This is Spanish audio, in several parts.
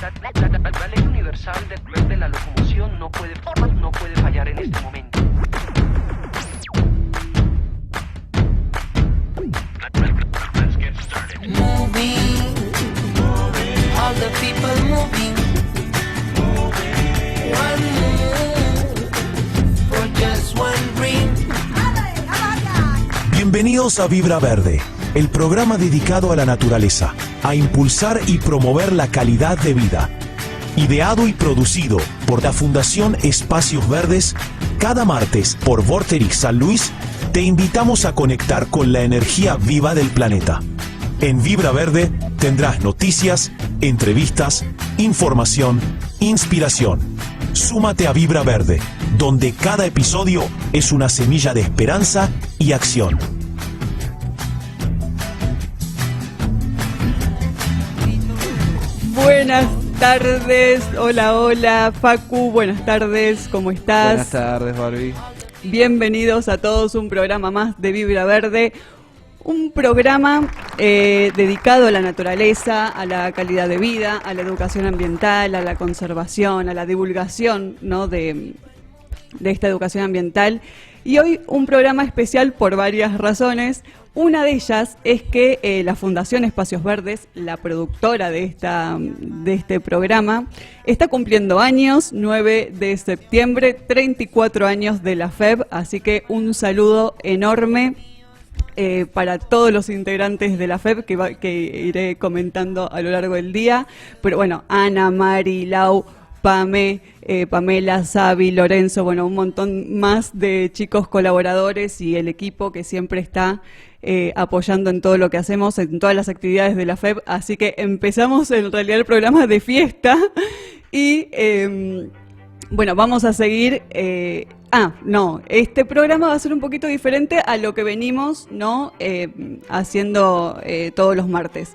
La ley universal de la locomoción no puede fallar en este momento. Let's get started. Moving, all the people moving. One move for just one dream. Bienvenidos a Vibra Verde, el programa dedicado a la naturaleza, a impulsar y promover la calidad de vida. Ideado y producido por la Fundación Espacios Verdes, cada martes por Vorterix San Luis, te invitamos a conectar con la energía viva del planeta. En Vibra Verde tendrás noticias, entrevistas, información, inspiración. Súmate a Vibra Verde, donde cada episodio es una semilla de esperanza y acción. Buenas tardes, hola Facu, buenas tardes, ¿cómo estás? Buenas tardes, Barbie. Bienvenidos a todos, un programa más de Vibra Verde, un programa dedicado a la naturaleza, a la calidad de vida, a la educación ambiental, a la conservación, a la divulgación, ¿no?, de esta educación ambiental. Y hoy un programa especial por varias razones. Una de ellas es que la Fundación Espacios Verdes, la productora de este programa, está cumpliendo años, 9 de septiembre, 34 años de la FEB, así que un saludo enorme para todos los integrantes de la FEB que iré comentando a lo largo del día. Pero bueno, Ana, Mari, Lau, Pamela, Sabi, Lorenzo, bueno, un montón más de chicos colaboradores y el equipo que siempre está apoyando en todo lo que hacemos, en todas las actividades de la FEB. Así que empezamos en realidad el programa de fiesta y bueno, vamos a seguir. Este programa va a ser un poquito diferente a lo que venimos, ¿no?, haciendo todos los martes.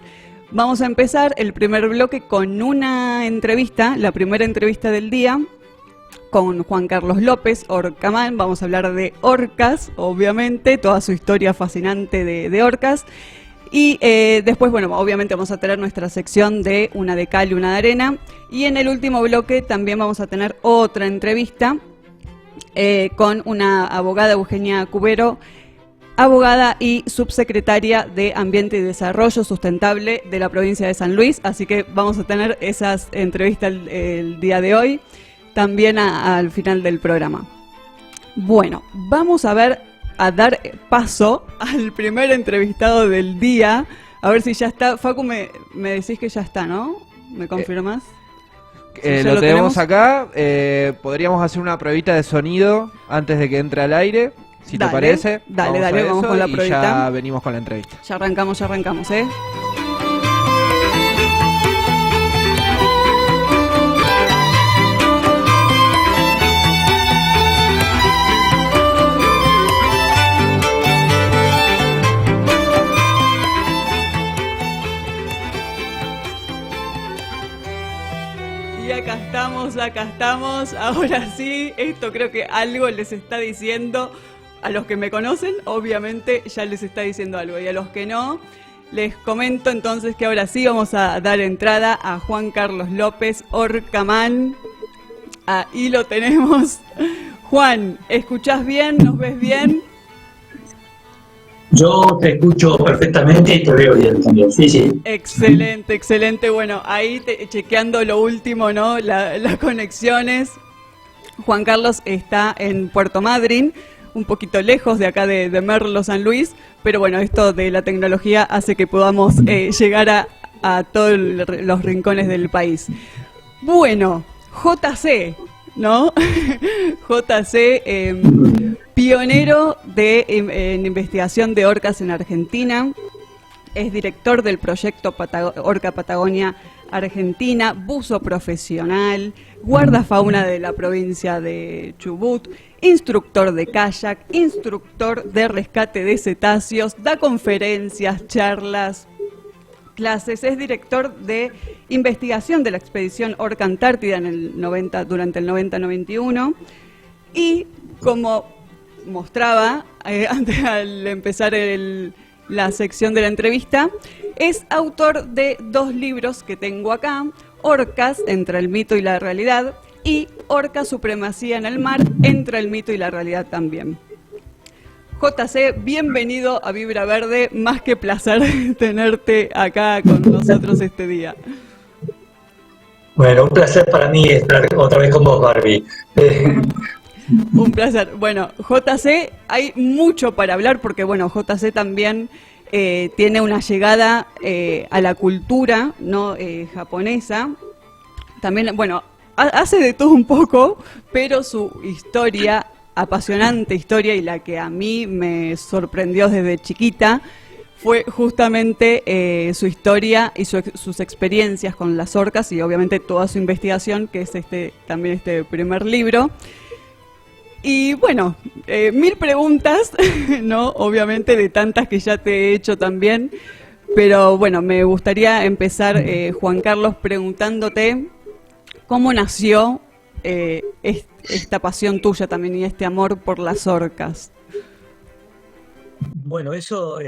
Vamos a empezar el primer bloque con una entrevista, la primera entrevista del día, con Juan Carlos López, Orcamán. Vamos a hablar de orcas, obviamente, toda su historia fascinante de orcas. Y después, bueno, obviamente vamos a tener nuestra sección de una de cal y una de arena. Y en el último bloque también vamos a tener otra entrevista con una abogada, Eugenia Cubero, abogada y subsecretaria de Ambiente y Desarrollo Sustentable de la provincia de San Luis. Así que vamos a tener esas entrevistas el día de hoy, también al final del programa. Bueno, vamos a dar paso al primer entrevistado del día. A ver si ya está. Facu, me decís que ya está, ¿no? ¿Me confirmas? Sí, lo tenemos acá. Podríamos hacer una pruebita de sonido antes de que entre al aire. Si te parece, dale, vamos con la pruebita. Ya venimos con la entrevista. Ya arrancamos, ¿eh? Y acá estamos. Ahora sí, esto creo que algo les está diciendo. A los que me conocen, obviamente, ya les está diciendo algo. Y a los que no, les comento entonces que ahora sí vamos a dar entrada a Juan Carlos López, Orcamán. Ahí lo tenemos. Juan, ¿escuchás bien? ¿Nos ves bien? Yo te escucho perfectamente y te veo bien también, sí. Excelente. Bueno, ahí chequeando lo último, ¿no? Las conexiones. Juan Carlos está en Puerto Madryn, un poquito lejos de acá de Merlo, San Luis, pero bueno, esto de la tecnología hace que podamos llegar a todos los rincones del país. Bueno, JC, ¿no? JC, pionero en investigación de orcas en Argentina, es director del proyecto Orca Patagonia Argentina, buzo profesional, guardafauna de la provincia de Chubut, instructor de kayak, instructor de rescate de cetáceos, da conferencias, charlas, clases, es director de investigación de la expedición Orca Antártida durante el 90-91 y como mostraba antes al empezar la sección de la entrevista, es autor de 2 libros que tengo acá, Orcas, entre el mito y la realidad, y Orca Supremacía en el Mar, entre el mito y la realidad también. JC, bienvenido a Vibra Verde, más que placer tenerte acá con nosotros este día. Bueno, un placer para mí estar otra vez con vos, Barbie. Un placer. Bueno, JC, hay mucho para hablar porque, bueno, JC también tiene una llegada a la cultura, ¿no? Japonesa. También, bueno, hace de todo un poco, pero su historia, apasionante historia, y la que a mí me sorprendió desde chiquita, fue justamente su historia y sus experiencias con las orcas y obviamente toda su investigación, que es también este primer libro. Y bueno, 1000 preguntas, ¿no? Obviamente de tantas que ya te he hecho también, pero bueno, me gustaría empezar, Juan Carlos, preguntándote cómo nació esta pasión tuya también y este amor por las orcas. Bueno, eso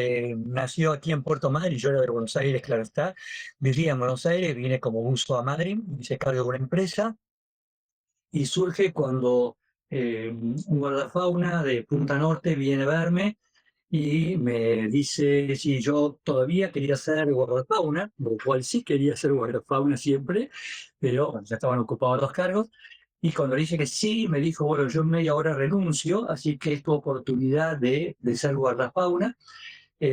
nació aquí en Puerto Madryn. Yo era de Buenos Aires, claro está. Vivía en Buenos Aires, vine como buzo a Madryn, hice cargo de una empresa y surge cuando un guardafauna de Punta Norte viene a verme y me dice si yo todavía quería ser guardafauna, lo cual sí quería ser guardafauna siempre, pero bueno, ya estaban ocupados los cargos. Y cuando le dije que sí, me dijo, bueno, yo en media hora renuncio, así que es tu oportunidad de ser guardafauna.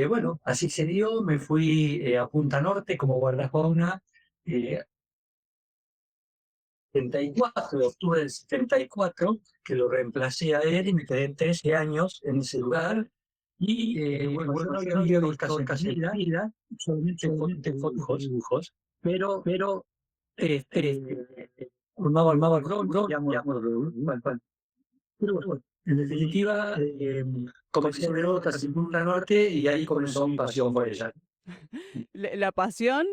Bueno, así se dio, me fui a Punta Norte como guardafauna. 74, de octubre del 74, que lo reemplacé a él y me quedé 13 años en ese lugar. Y bueno, yo no había visto casi en la vida, solamente dibujos, pero armaba el ron, pero bueno, en definitiva, comencé a ver otras en Punta Norte y ahí comenzó mi pasión por ella. La pasión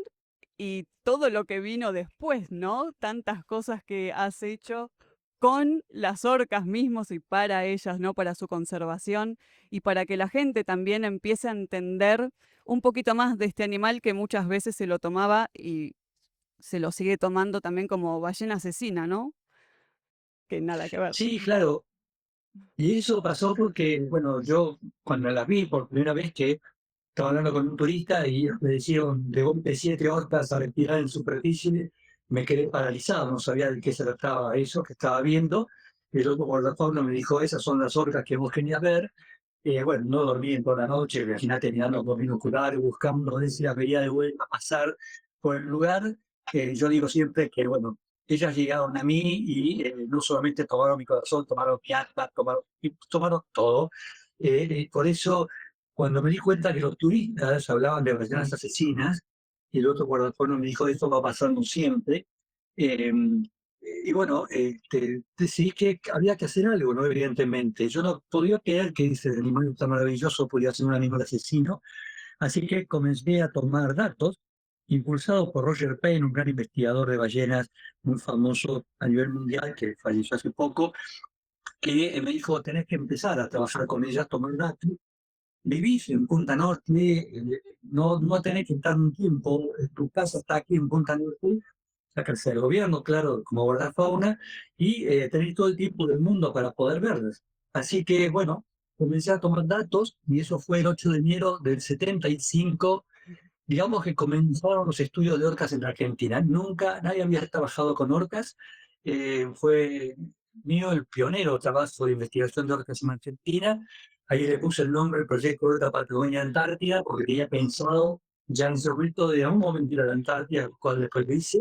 y todo lo que vino después, ¿no? Tantas cosas que has hecho con las orcas mismos y para ellas, ¿no? Para su conservación y para que la gente también empiece a entender un poquito más de este animal que muchas veces se lo tomaba y se lo sigue tomando también como ballena asesina, ¿no? Que nada que ver. Sí, claro. Y eso pasó porque, bueno, yo cuando las vi por primera vez que estaba hablando con un turista y me decían de golpe 7 orcas a respirar en superficie, me quedé paralizado, no sabía de qué se trataba eso que estaba viendo. El otro guardafauna me dijo, esas son las orcas que vos querías ver. Bueno, no dormí en toda la noche, imagínate mirando por binoculares, buscando, si las veía de vuelta pasar por el lugar. Yo digo siempre que, bueno, ellas llegaron a mí y no solamente tomaron mi corazón, tomaron mi alma, tomaron todo. Por eso, cuando me di cuenta que los turistas hablaban de ballenas asesinas, y el otro guardafauna me dijo, esto va pasando siempre. eh, y bueno, decidí que había que hacer algo, ¿no? Evidentemente. Yo no podía creer que ese animal tan maravilloso podía ser un animal asesino, así que comencé a tomar datos, impulsado por Roger Payne, un gran investigador de ballenas muy famoso a nivel mundial, que falleció hace poco, que me dijo, tenés que empezar a trabajar con ellas, tomar datos. Vivís en Punta Norte, no tenés que estar un tiempo, tu casa está aquí en Punta Norte, sacarse del gobierno, claro, como guardafauna, y tener todo el tiempo del mundo para poder verlas. Así que, bueno, comencé a tomar datos y eso fue el 8 de enero del 75. Digamos que comenzaron los estudios de orcas en la Argentina. Nunca, nadie había trabajado con orcas. Fue mío el pionero trabajo de investigación de orcas en Argentina. Ahí le puse el nombre del proyecto Orca Patagonia Antártida porque tenía pensado ya en ese momento de algún momento ir a la Antártida, el cual después lo hice.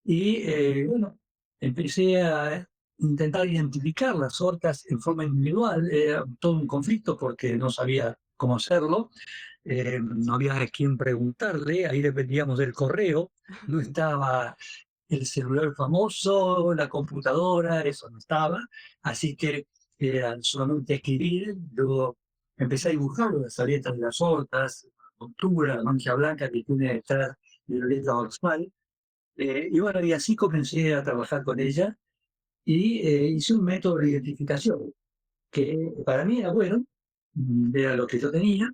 Y bueno, empecé a intentar identificar las orcas en forma individual. Era todo un conflicto porque no sabía cómo hacerlo. No había a quién preguntarle, ahí dependíamos del correo, no estaba el celular famoso, la computadora, eso no estaba. Así que era solamente escribir. Luego empecé a dibujar las aletas de las orcas, la montura, la mancha blanca que tiene detrás de la aleta dorsal. Y bueno, y así comencé a trabajar con ella y hice un método de identificación que para mí era bueno, era lo que yo tenía,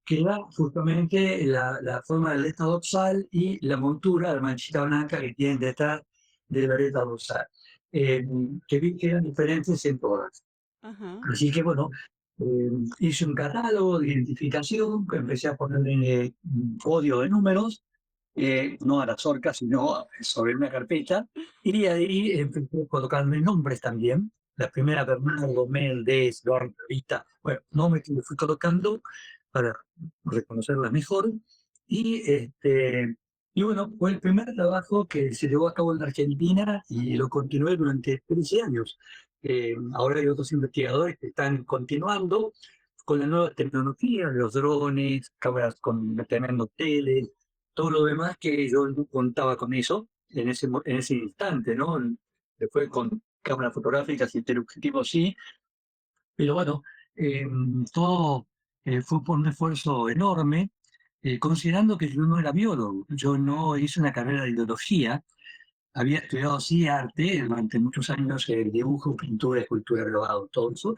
que era justamente la forma de la aleta dorsal y la montura, la manchita blanca que tienen detrás de la aleta dorsal, que vi que eran diferentes en todas. Ajá. Así que bueno, hice un catálogo de identificación, que empecé a ponerle un código de números, no a las orcas, sino sobre una carpeta, y ahí empecé a colocarme nombres también. La primera, Bernardo, Mel, Des, Lorna, Rita, bueno, nombres que me fui colocando para reconocerla mejor. Y bueno, fue el primer trabajo que se llevó a cabo en Argentina y lo continué durante 13 años. Ahora hay otros investigadores que están continuando con la nueva tecnología, los drones, cámaras con tremendo tele, todo lo demás que yo no contaba con eso en ese instante, ¿no? Después con cámaras fotográficas y teleobjetivos sí, pero bueno, eh, todo fue por un esfuerzo enorme, considerando que yo no era biólogo, yo no hice una carrera de biología, había estudiado sí arte durante muchos años, dibujo, pintura, escultura, grabado, todo eso,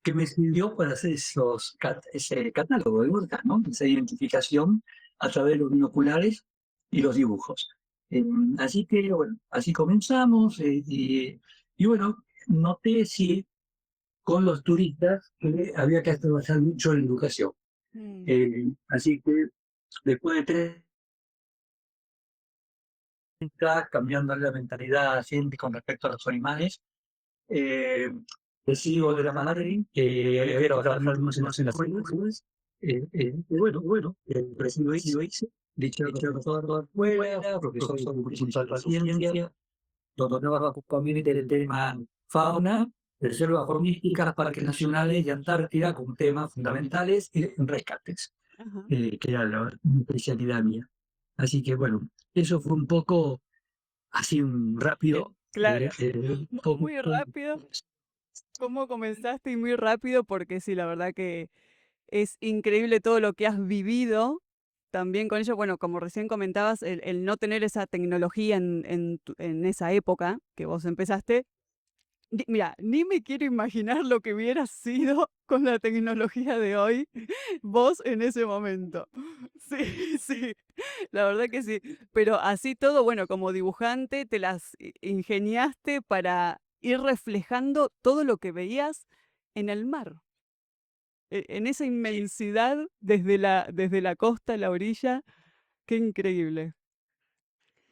que me sirvió para hacer ese catálogo de work, ¿no? Esa identificación a través de los binoculares y los dibujos. Así que, bueno, así comenzamos y bueno, noté sí con los turistas que había que trabajar mucho en educación. Así que después de 30, cambiando la mentalidad siempre con respecto a los animales, eh, decido de la madre que había trabajado más en las escuelas. Recién lo hice, dicho toda la escuela, profesor de cultural de ciencia, donde trabajo también en el tema fauna, reservas ornísticas, parques nacionales y Antártida como temas fundamentales y rescates, Ajá. que era la especialidad mía. Así que bueno, eso fue un poco así un rápido. Claro, Como, muy rápido. ¿Cómo comenzaste? Y muy rápido, porque sí, la verdad que es increíble todo lo que has vivido. También con ello, bueno, como recién comentabas, el no tener esa tecnología en esa época que vos empezaste. Mira, ni me quiero imaginar lo que hubiera sido con la tecnología de hoy, vos en ese momento. Sí, sí, la verdad que sí. Pero así todo, bueno, como dibujante, te las ingeniaste para ir reflejando todo lo que veías en el mar, en esa inmensidad desde la costa a la orilla. Qué increíble.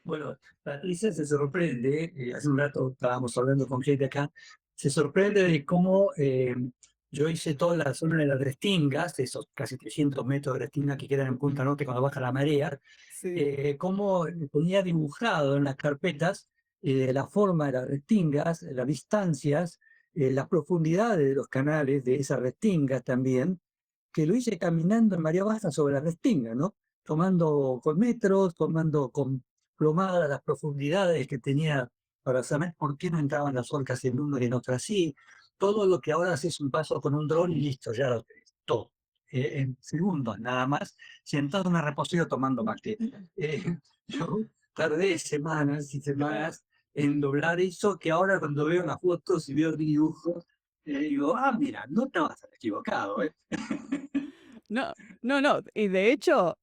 bueno, Patricia se sorprende, hace un rato estábamos hablando con gente acá, se sorprende de cómo yo hice toda la zona de las restingas, esos casi 300 metros de restinga que quedan en Punta Norte cuando baja la marea, Sí. cómo ponía dibujado en las carpetas la forma de las restingas, las distancias, las profundidades de los canales de esas restingas también, que lo hice caminando en María Baja sobre la restinga, ¿no? Tomando con metros, tomando con plomadas las profundidades que tenía para saber por qué no entraban las orcas en uno y en otro así. Todo lo que ahora haces un paso con un dron y listo, ya lo tenés, todo. En segundos nada más, sentado en una reposera tomando mate. Yo tardé semanas y semanas en doblar eso, que ahora cuando veo las fotos y veo el dibujo, digo, ah, mira, no te vas a estar equivocado, ¿eh? No, no, no. Y de hecho,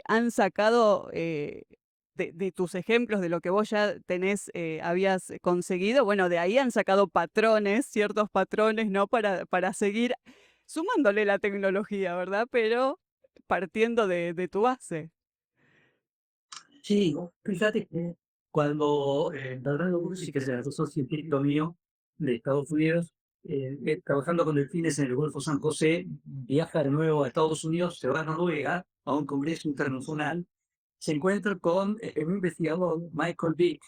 han sacado de tus ejemplos, de lo que vos ya tenés, habías conseguido, bueno, de ahí han sacado patrones, ciertos patrones, ¿no? Para seguir sumándole la tecnología, ¿verdad? Pero partiendo de tu base. Sí, fíjate que cuando Bernardo Bursi, que es el asesor científico mío de Estados Unidos, trabajando con delfines en el Golfo San José, viaja de nuevo a Estados Unidos, se va a Noruega a un congreso internacional, se encuentra con un investigador, Michael Vick,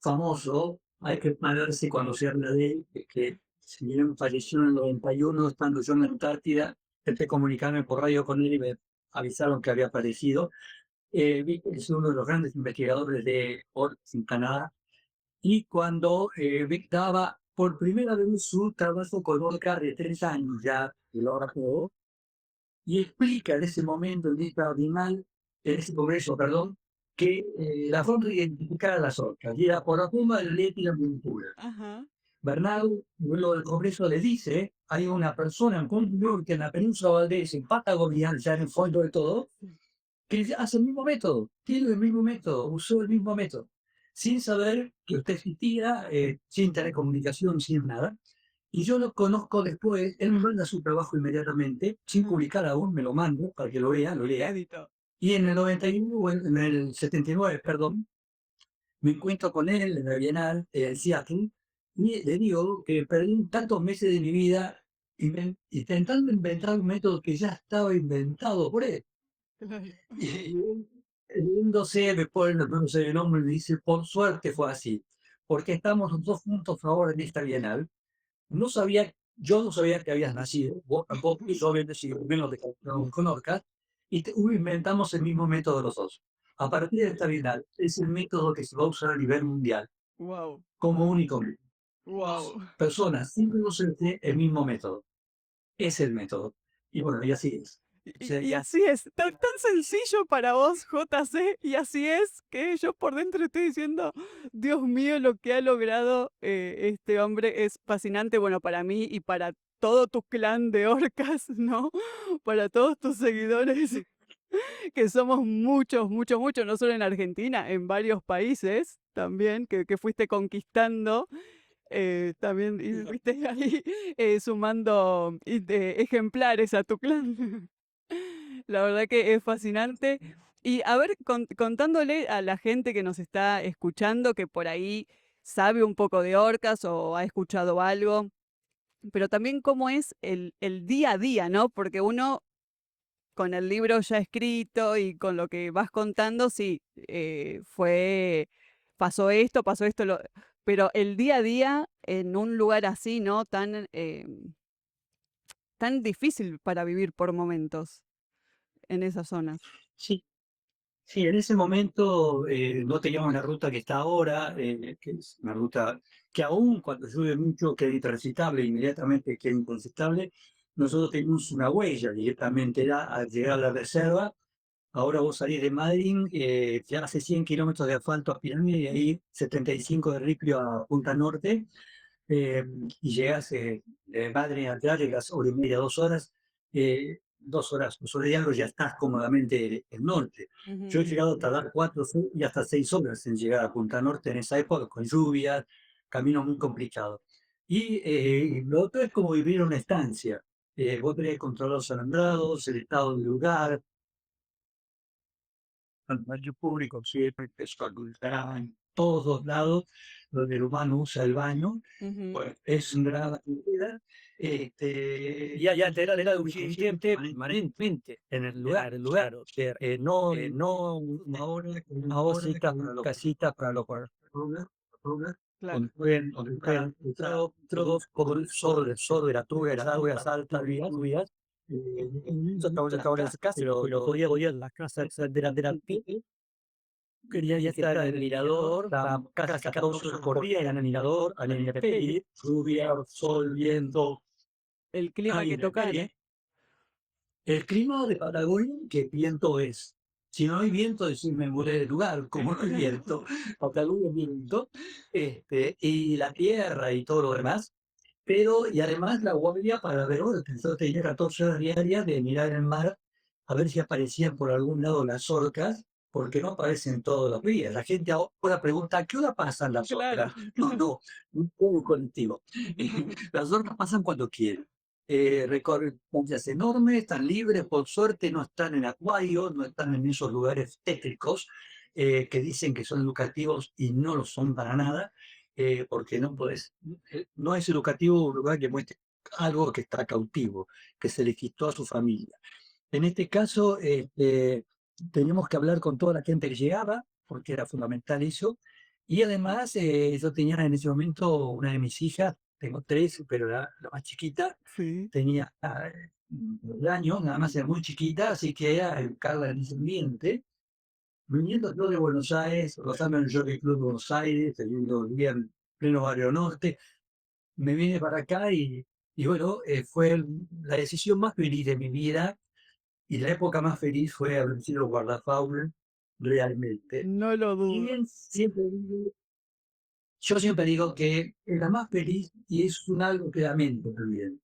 famoso, hay que ponerse cuando se habla de él, que si bien falleció en el 91, estando yo en la Antártida, intenté comunicarme por radio con él y me avisaron que había fallecido. Vic es uno de los grandes investigadores de orcas en Canadá. Y cuando Vic daba por primera vez su trabajo con orcas de 3 años ya, que lo grabó, y explica en ese momento en ese congreso, perdón, que la forma de identificar a las orcas, y era por la pluma, el led y la montura. Ajá. Bernal, luego del Congreso, le dice, hay una persona en Control que en la península Valdés, en Patagonia, ya en el fondo de todo, que hace el mismo método, tiene el mismo método, usó el mismo método, sin saber que usted existía, sin tener comunicación, sin nada. Y yo lo conozco después, él me manda su trabajo inmediatamente, sin publicar aún, me lo mando para que lo vea, lo lea. Y en el 91, o en el 79, perdón, me encuentro con él en la Bienal en Seattle y le digo que perdí tantos meses de mi vida intentando inventar un método que ya estaba inventado por él. Y riéndose, me pone el nombre y me dice, por suerte fue así, porque estamos los dos juntos ahora en esta Bienal. Yo no sabía que habías nacido, vos tampoco, y yo había nacido, menos de que no me conozcas, y inventamos el mismo método los dos. A partir de esta Bienal, es el método que se va a usar a nivel mundial, Wow, como único. wow. Personas siempre usan el mismo método. Es el método. Y bueno, y así es. O sea, Y así es, tan sencillo para vos, JC, y así es que yo por dentro estoy diciendo, Dios mío, lo que ha logrado este hombre es fascinante, bueno, para mí y para todo tu clan de orcas, ¿no? Para todos tus seguidores, que somos muchos, muchos, muchos, no solo en Argentina, en varios países también, que fuiste conquistando. También y fuiste ahí sumando ejemplares a tu clan. La verdad que es fascinante. Y a ver, contándole a la gente que nos está escuchando, que por ahí sabe un poco de orcas o ha escuchado algo, pero también cómo es el día a día, ¿no? Porque uno con el libro ya escrito y con lo que vas contando, sí, pasó esto, pero el día a día en un lugar así, ¿no? Tan difícil para vivir por momentos en esa zona. sí, sí, en ese momento no teníamos la ruta que está ahora, que es una ruta que aún cuando llueve mucho queda intransitable, inmediatamente queda intransitable. Nosotros tenemos una huella directamente al llegar a la reserva. Ahora vos salís de Madrid, ya hace 100 kilómetros de asfalto a Pirámide y ahí 75 de Ripio a Punta Norte, y llegas de Madrid allá, llegas hora y media, 2 horas, 2 horas, 2 horas y algo, ya estás cómodamente en norte. Yo he llegado a tardar 4 y hasta 6 horas en llegar a Punta Norte en esa época, con lluvias, camino muy complicado. Y lo otro es como vivir en una estancia. Vos tenés que controlar los alambrados, el estado del lugar, al baño público, siempre que es en todos lados donde el humano usa el baño, pues es una gran actividad. Y allá era un dirigente permanentemente en el lugar, no una hosita, una casita para los Claro. donde pueden entrar por el sol de la tuya, las aguas altas, vías. Yo estaba en esa casa, pero podía en las casas de la quería ya estar en el mirador, estaba casi 14 horas por día en el mirador, al intemperie, lluvia, sol, viento, El clima que toca. el clima de Patagonia, ¿qué viento es? Si no hay viento, me mudé de lugar, como no hay viento. Patagonia es viento, y la tierra y todo lo demás. Pero, y además la guardia para ver orcas. Yo tenía 14 horas diarias de mirar el mar a ver si aparecían por algún lado las orcas, porque no aparecen todos los días. La gente ahora pregunta, ¿a qué hora pasan las orcas? No, un colectivo. Las orcas pasan cuando quieren. Recorren distancias enormes, están libres, por suerte no están en acuarios, no están en esos lugares tétricos que dicen que son educativos y no lo son para nada, porque no es educativo un lugar que muestre algo que está cautivo, que se le quitó a su familia. En este caso, teníamos que hablar con toda la gente que llegaba, porque era fundamental eso. Y además, yo tenía en ese momento una de mis hijas, tengo 3, pero la más chiquita, Sí. tenía 9 años, nada más era muy chiquita, así que era educarla en ese ambiente. Viniendo yo de Buenos Aires, pasando en el Jockey Club de Buenos Aires, teniendo vivía en pleno barrio norte, me vine para acá y bueno, fue la decisión más feliz de mi vida y la época más feliz fue haber sido guardafauna realmente. No lo Si dudo. bien siempre digo yo siempre digo que era más feliz y es un algo que lamento también.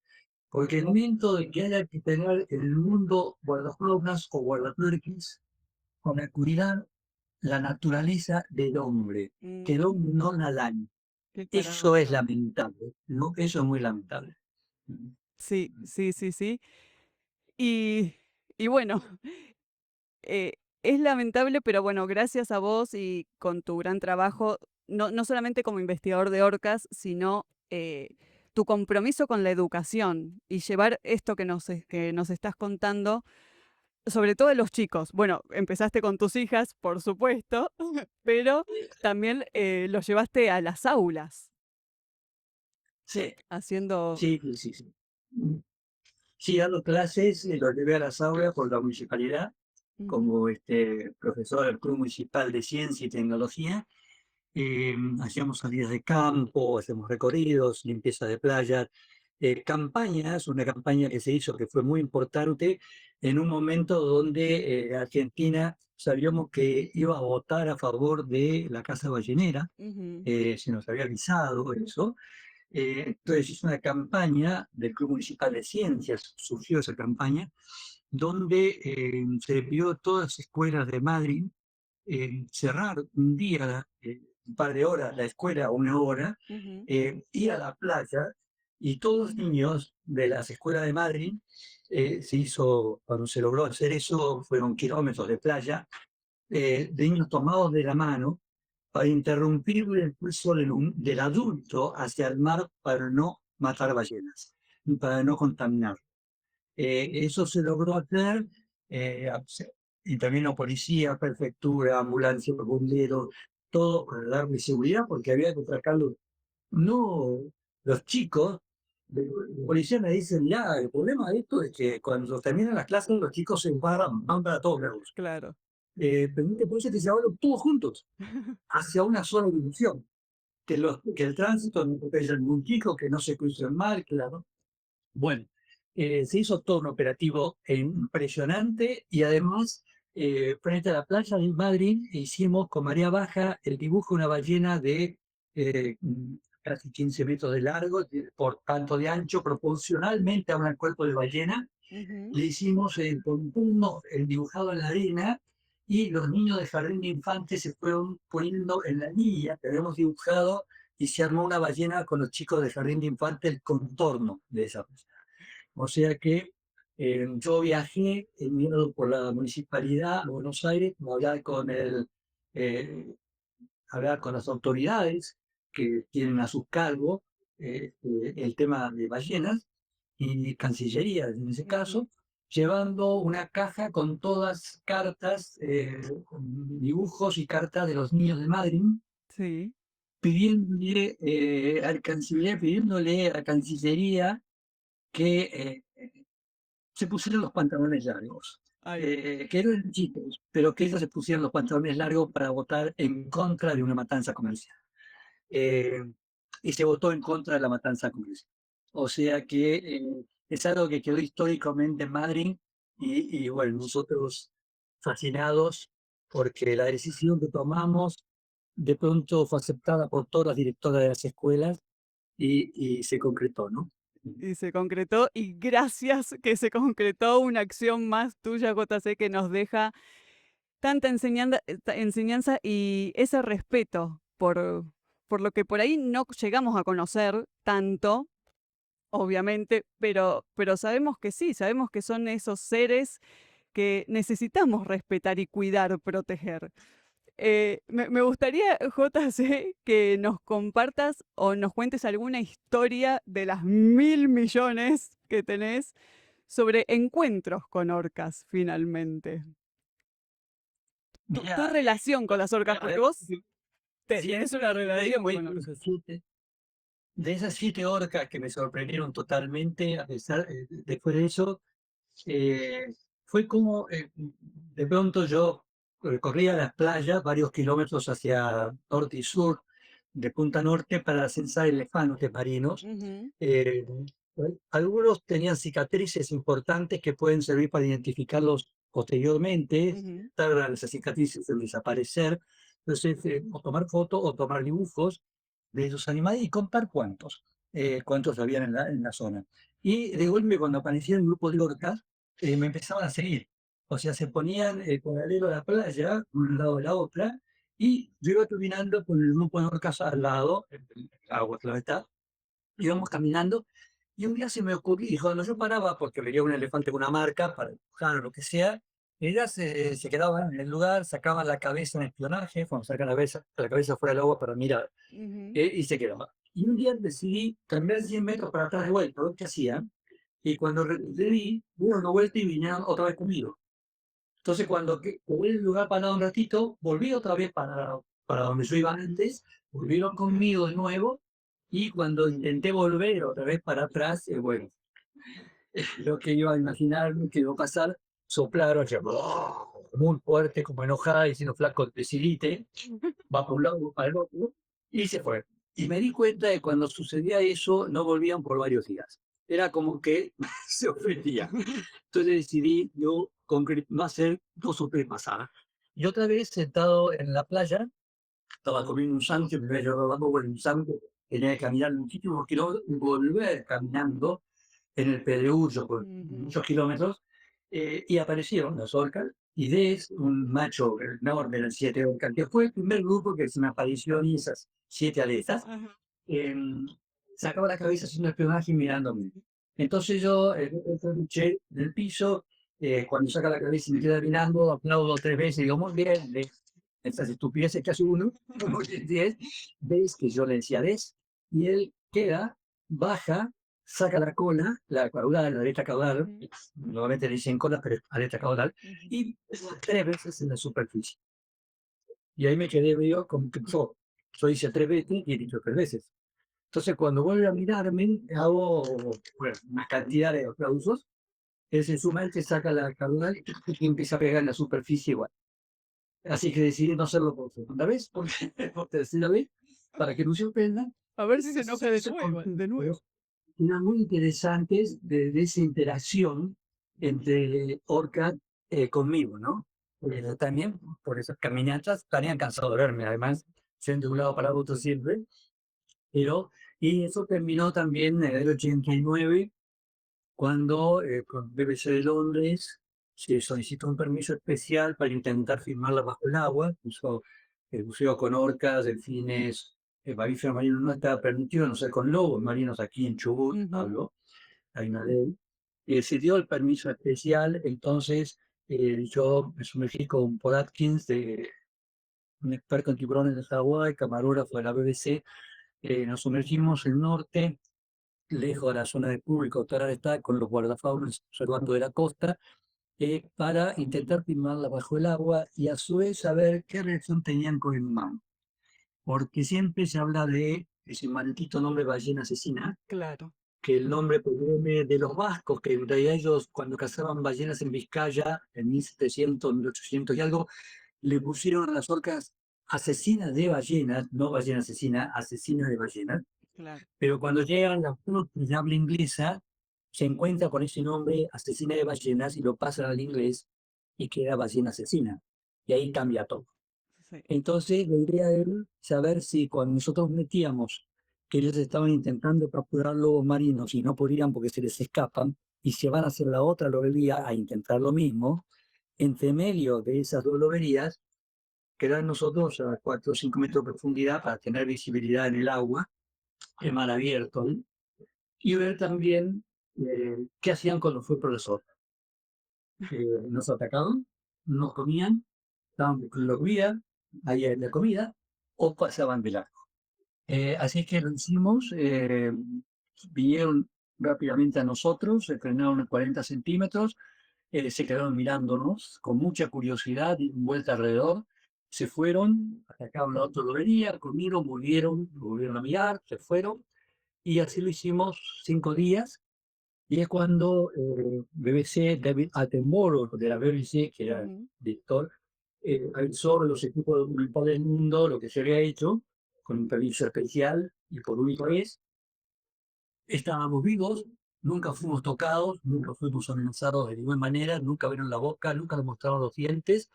Porque el momento de que haya que tener el mundo guardaformas o guardaparques con la oscuridad, la naturaleza del hombre, que el hombre no la daña. Qué Eso es paradoja. lamentable, ¿no? Eso es muy lamentable. Sí, sí, sí, sí. Y, y bueno, eh, es lamentable, pero bueno, gracias a vos y con tu gran trabajo, no solamente como investigador de orcas, sino tu compromiso con la educación y llevar esto que nos estás contando, sobre todo a los chicos. Bueno, empezaste con tus hijas, por supuesto, pero también lo llevaste a las aulas, Sí, haciendo... sí, sí, sí. Sí, dando clases, lo llevé a las aulas por la municipalidad, Ujú, como profesor del Club Municipal de Ciencia y Tecnología. Hacíamos salidas de campo, hacemos recorridos, limpieza de playas, campañas, una campaña que se hizo que fue muy importante en un momento donde Argentina sabíamos que iba a votar a favor de la Casa Ballenera, ujú, se nos había avisado eso. Entonces hizo una campaña del Club Municipal de Ciencias, surgió esa campaña, donde se pidió a todas las escuelas de Madrid cerrar un día, un par de horas la escuela, una hora, ujú, ir a la playa y todos los niños de las escuelas de Madrid, cuando se logró hacer eso, fueron kilómetros de playa, de niños tomados de la mano para interrumpir el pulso del adulto hacia el mar para no matar ballenas, para no contaminar. Eso se logró hacer, y también la policía, prefectura, ambulancia, bomberos, todo para darle seguridad, porque había que sacarlos. No, los chicos, los policías me dicen, ya, el problema de esto es que cuando terminan las clases, los chicos se paran, van para todos lados. claro. Permite por eso que se vayan todos juntos, hacia una sola dirección. Que el tránsito no atropelle a ningún chico, que no se cruce el mar, claro. Bueno, se hizo todo un operativo impresionante y además, frente a la playa de Madrid, hicimos con marea baja el dibujo de una ballena de casi 15 metros de largo, por tanto de ancho, proporcionalmente a un cuerpo de ballena. Ujú. Le hicimos el contorno, el dibujado en la arena, y los niños de jardín de infantes se fueron poniendo en la anilla que habíamos dibujado y se armó una ballena con los chicos de jardín de infantes, el contorno de esa ballena. O sea que yo viajé, viniendo por la municipalidad de Buenos Aires, a eh, hablar con las autoridades que tienen a su cargo el tema de ballenas y Cancillería, en ese Ujú. caso, llevando una caja con todas cartas, dibujos y cartas de los niños de Madrid, Sí. pidiéndole a la Cancillería que se pusieron los pantalones largos. Ay, Que eran chicos, pero que ellos se pusieron los pantalones largos para votar en contra de una matanza comercial. Eh, y se votó en contra de la matanza comercial. O sea que es algo que quedó históricamente en Madrid bueno, nosotros fascinados porque la decisión que tomamos de pronto fue aceptada por todas las directoras de las escuelas y se concretó, ¿no? y se concretó, y gracias que se concretó una acción más tuya, JC, que nos deja tanta enseñanza y ese respeto por lo que por ahí no llegamos a conocer tanto, obviamente, pero sabemos que sí, sabemos que son esos seres que necesitamos respetar y cuidar, proteger. Me gustaría, JC, que nos compartas o nos cuentes alguna historia de las 1.000 millones que tenés sobre encuentros con orcas, finalmente. Tu Mira, relación con las orcas, porque vos tienes una relación muy con orcas. de esas 7 orcas que me sorprendieron totalmente, a pesar, después de eso, eh, fue como de pronto yo recorría las playas varios kilómetros hacia norte y sur de Punta Norte para censar elefantes marinos. Ujú, Eh, Algunos tenían cicatrices importantes que pueden servir para identificarlos posteriormente, ujú, tardan esas cicatrices en desaparecer. Entonces, o tomar fotos o tomar dibujos. de esos animales y contar cuántos habían en la zona. Y de golpe, cuando aparecía un grupo de orcas, me empezaban a seguir. O sea, se ponían paralelo a la playa, un lado de la otra, y yo iba caminando con el grupo de orcas al lado, el agua, claro está, íbamos caminando, y un día se me ocurrió, y cuando yo paraba, porque veía un elefante con una marca, para empujar o lo que sea, ellas se quedaban en el lugar, sacaban la cabeza en espionaje, cuando sacan la cabeza fuera del agua para mirar, Ujú. y se quedaba. Y un día decidí cambiar 100 metros para atrás de vuelta, lo que hacía, y cuando retrocedí, dieron una vuelta y vinieron otra vez conmigo. Entonces, cuando jugué el lugar parado un ratito, volví otra vez para donde yo iba antes, volvieron conmigo de nuevo, y cuando intenté volver otra vez para atrás, bueno, lo que iba a imaginar, lo que iba a pasar, soplaron, así, muy fuerte, como enojada, diciendo, flaco, decidite, va por un lado, va para el otro, y se fue. Y me di cuenta de que cuando sucedía eso, no volvían por varios días. Era como que se ofendía. Entonces decidí yo no hacer 2 o 3 pasadas. Y otra vez sentado en la playa, estaba comiendo un sándwich, me había llevado dando por un sándwich, tenía que caminar muchísimos kilómetros, volver caminando en el pedregullo por muchos kilómetros, y aparecieron las orcas, y un macho enorme, eran 7 orcas, que fue el primer grupo que se me apareció en esas 7 aletas, eh, sacaba la cabeza haciendo espionaje y mirándome. Entonces yo escuché del piso, cuando saca la cabeza y me queda mirando, aplaudo 3 veces y digo, muy bien, estas estupideces que hace uno, muy bien, ves que yo le decía, ves, y él queda, baja, saca la cola, la caudal, la aleta caudal, normalmente le dicen cola, pero es aleta caudal, y 3 veces en la superficie. Y ahí me quedé medio como que yo hice 3 veces y he dicho 3 veces. Entonces, cuando vuelve a mirarme, hago una cantidad de aplausos. Él se suma, él que saca la caudal y empieza a pegar en la superficie igual. Así que decidí no hacerlo por segunda vez, por tercera vez, para que no se ofendan. A ver si se enoja de nuevo. Eran muy interesantes de esa interacción entre orca conmigo, ¿no? También por esas caminatas, estarían cansados de verme, además, siendo de un lado para otro siempre. Pero, y eso terminó también en el 89, cuando con BBC de Londres se solicitó un permiso especial para intentar filmarla bajo el agua. Puso el buceo con orcas, delfines, mamíferos marinos no estaba permitido, no sé, con lobos marinos aquí en Chubut, hablo, hay una ley. Se dio el permiso especial, entonces yo me sumergí con Paul Atkins, un experto en tiburones de Hawái, camarógrafo de la BBC. Nos sumergimos en el norte, lejos de la zona de público, ahora está con los guardafaunas observando de la costa, para intentar filmarla bajo el agua y a su vez saber qué reacción tenían con el man. Porque siempre se habla de ese maldito nombre ballena asesina, Claro. que el nombre proviene de los vascos, que en realidad ellos cuando cazaban ballenas en Vizcaya, en 1700, 1800 y algo, le pusieron a las orcas asesinas de ballenas, no ballena asesina, asesinas de ballenas. Claro. Pero cuando llegan las flotas de habla inglesa, se encuentra con ese nombre, asesina de ballenas, y lo pasan al inglés y queda ballena asesina. Y ahí cambia todo. Sí. Entonces, la idea era saber si cuando nosotros metíamos que ellos estaban intentando capturar lobos marinos y no podían porque se les escapan, y se van a hacer la otra lobería a intentar lo mismo, entre medio de esas dos loberías, quedar nosotros a 4 o 5 metros de profundidad para tener visibilidad en el agua, el mar abierto, ¿no? Y ver también qué hacían cuando fue el profesor. Nos atacaban, nos comían, estaban con la comida, ahí la comida, o pasaban de largo. Así que lo hicimos, vinieron rápidamente a nosotros, se frenaron a 40 centímetros, se quedaron mirándonos con mucha curiosidad, dieron vuelta alrededor, se fueron, atacaron la otra lobería, comieron, volvieron a mirar, se fueron, y así lo hicimos 5 días. Y es cuando BBC, David Attenborough de la BBC, que era director, avisó a los equipos documentales del mundo lo que se había hecho, con un permiso especial, y por única vez estábamos vivos, nunca fuimos tocados, nunca fuimos amenazados de ninguna manera, nunca vieron la boca, nunca nos mostraron los dientes,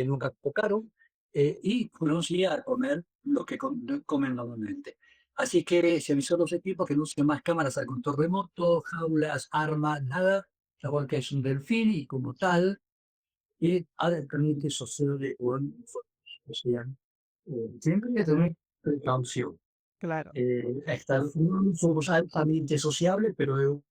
nunca tocaron. y conocía a comer lo que comen normalmente. Así que se avisó a los equipos que no usen más cámaras al control remoto, jaulas, armas, nada. La huelga es un delfín y como tal, y altamente sociable con, o sea, siempre hay que tener precaución. Claro. Somos altamente sociables, pero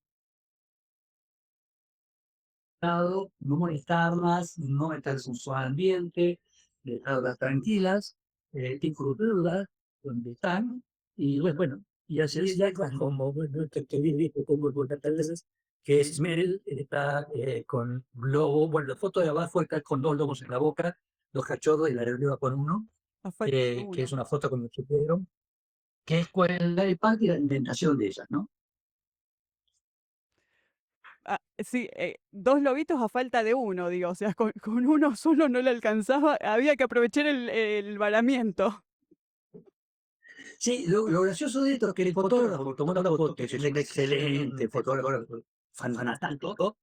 no molestarlas, no meterse en su ambiente, dejarlas tranquilas, disfrutarlas donde están, y bueno, y así es ya como, bueno, te dije, como tantas veces, que es Meryl, está con lobo, bueno, la foto de abajo está con dos lobos en la boca, dos cachorros y la de arriba con uno, que es una foto con el chupero, que es la de parte y la inventación de ellas, ¿no? Ah, sí, dos lobitos a falta de uno, digo, o sea, con uno solo no le alcanzaba, había que aprovechar el varamiento. Sí, lo gracioso de esto es que el fotógrafo tomó la foto, que es un excelente fotógrafo, fanático,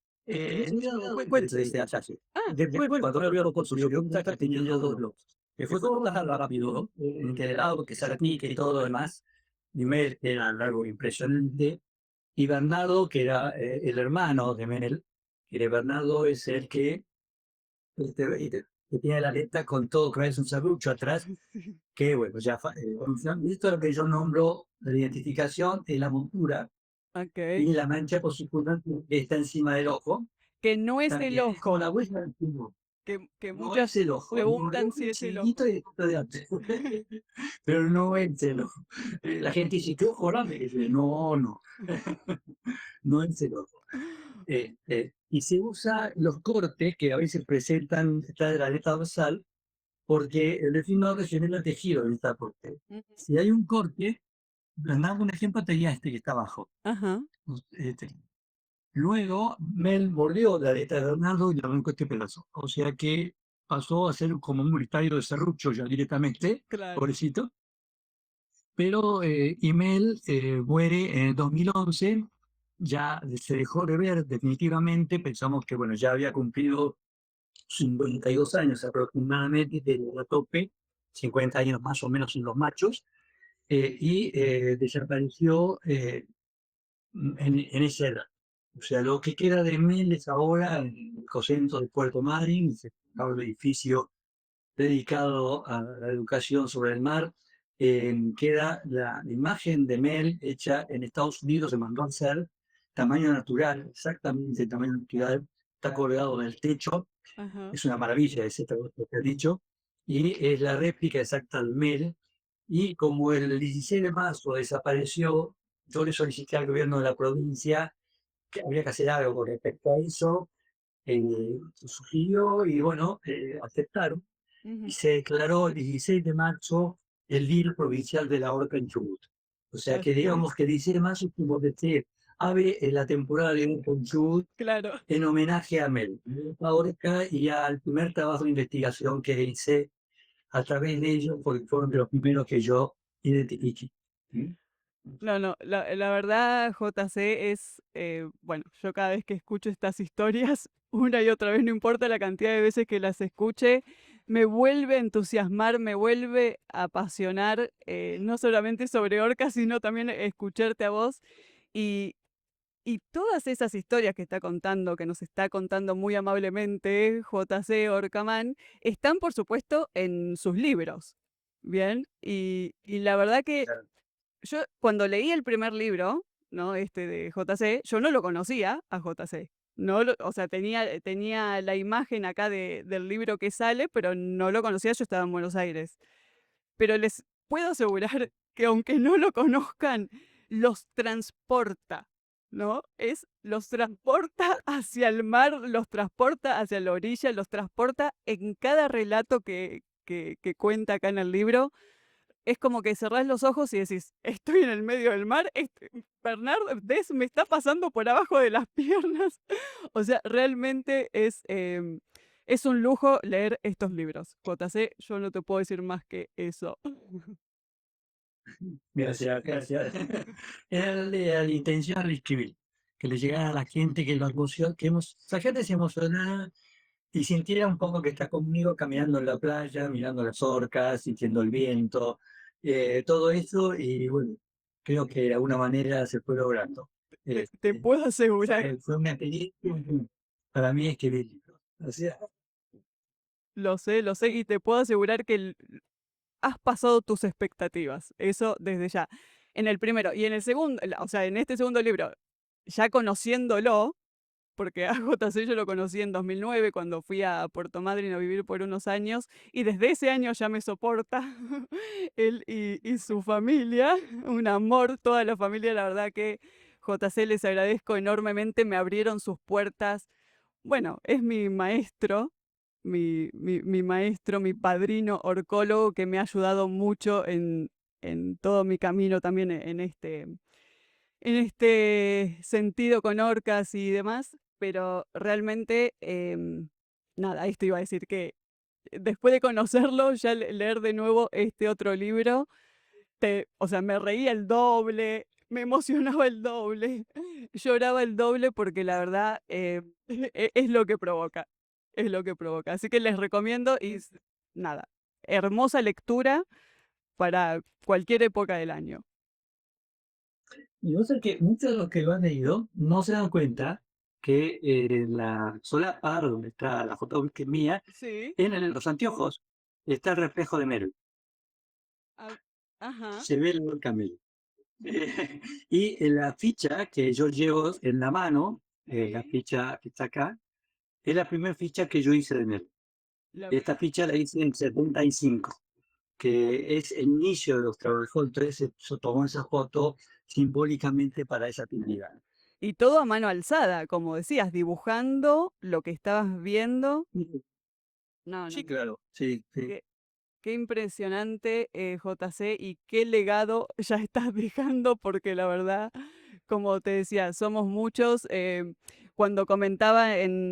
cuenta de este hallazgo. Después, cuando lo vio construyó un taca, tenía dos lobos. Que fue todo tan rápido, que el auto, que Saracnica y todo lo demás, y Mel era algo impresionante, y Bernardo, que era el hermano de Mel, que Bernardo es el que, que tiene la aleta con todo, que es un serrucho atrás, que bueno, ya esto es lo que yo nombro la identificación de la montura Ok. y la mancha por circundante que está encima del ojo. Que no es También el es como ojo, la huella del tumor. que No muchas es el ojo, preguntan si es el ojo. chiquito y esto de antes. Pero no es el ojo. La gente dice, ¿qué ojo grande? Y dice, no, no, no es el ojo. Y se usa los cortes que a veces presentan esta de la aleta dorsal porque el delfín no rellena el tejido en esta parte. Ujú. Si hay un corte, dando un ejemplo, tenía este que está abajo. Ajá, Este. Luego, Mel mordió la aleta de Bernardo y le arrancó este pedazo. O sea que pasó a ser como un unitario de serrucho ya directamente, claro. pobrecito. Pero y Mel muere en el 2011, ya se dejó de ver definitivamente, pensamos que bueno, ya había cumplido 52 años aproximadamente de la tope, 50 años más o menos en los machos, y desapareció en esa edad. O sea, lo que queda de Mel es ahora en el cocentro de Puerto Madryn, es un edificio dedicado a la educación sobre el mar. Queda la imagen de Mel hecha en Estados Unidos, se mandó a hacer, tamaño natural, exactamente tamaño natural, está colgado en el techo, Ajá. es una maravilla ese trabajo que he dicho, y es la réplica exacta del Mel. Y como el 16 de marzo desapareció, yo le solicité al gobierno de la provincia que habría que hacer algo con respecto a eso. Sugirió y bueno, aceptaron. Y Ujú. se declaró el 16 de marzo el Día Provincial de la Orca en Chubut. O sea que Ok, digamos que el 16 de marzo tuvo que ser ave en la temporada de orca en Chubut claro. en homenaje a Mel, la orca y al primer trabajo de investigación que hice a través de ellos, porque fueron de los primeros que yo identifiqué. ¿Mm? No, no, la verdad, JC, es, bueno, yo cada vez que escucho estas historias, una y otra vez, no importa la cantidad de veces que las escuche, me vuelve a entusiasmar, me vuelve a apasionar, no solamente sobre orcas, sino también escucharte a vos. Y, y todas esas historias que está contando, que nos está contando muy amablemente JC Orcaman, están por supuesto en sus libros. Bien, y la verdad que yo cuando leí el primer libro, ¿no? Este de JC, yo no lo conocía a JC. No o sea, tenía la imagen acá del libro que sale, pero no lo conocía, yo estaba en Buenos Aires. Pero les puedo asegurar que aunque no lo conozcan, los transporta, ¿no? Los transporta hacia el mar, los transporta hacia la orilla, los transporta en cada relato que cuenta acá en el libro. Es como que cerrás los ojos y decís, estoy en el medio del mar, Bernardo me está pasando por abajo de las piernas. O sea, realmente es un lujo leer estos libros. JC, yo no te puedo decir más que eso. Gracias, gracias. Era la intención de escribir, que le llegara a la gente, que la emoción, la gente se emocionara y sintiera un poco que está conmigo caminando en la playa, mirando las orcas, sintiendo el viento, todo eso, y bueno, creo que de alguna manera se fue logrando. Te puedo asegurar, Fue una película, para mí escribir libros. O sea, lo sé, y te puedo asegurar que has pasado tus expectativas, eso desde ya. En el primero y en el segundo, o sea, en este segundo libro, ya conociéndolo, porque a JC yo lo conocí en 2009 cuando fui a Puerto Madryn a vivir por unos años y desde ese año ya me soporta él y su familia, un amor, toda la familia, la verdad que JC les agradezco enormemente, me abrieron sus puertas. Bueno, es mi maestro, mi maestro, mi padrino orcólogo que me ha ayudado mucho en todo mi camino también en este sentido con orcas y demás, pero realmente, nada, esto iba a decir que después de conocerlo, ya leer de nuevo este otro libro, o sea, me reía el doble, me emocionaba el doble, lloraba el doble porque la verdad es lo que provoca, es lo que provoca. Así que les recomiendo y nada, hermosa lectura para cualquier época del año. y vos sabés que muchos de los que lo han leído no se dan cuenta que en la solapa donde está la foto que es mía, Sí. en los anteojos, está el reflejo de Meryl. Ajá. Se ve el camino. Y en la ficha que yo llevo en la mano, la ficha que está acá, es la primera ficha que yo hice de Meryl. La- Esta ficha la hice en 75, que es el inicio de los Travelhall 3, se tomó esa foto simbólicamente para esa actividad. Y todo a mano alzada, como decías, dibujando lo que estabas viendo. No, no, Sí, no. claro, sí, sí. Qué, qué impresionante, JC, y qué legado ya estás dejando, porque la verdad, como te decía, somos muchos. Cuando comentaba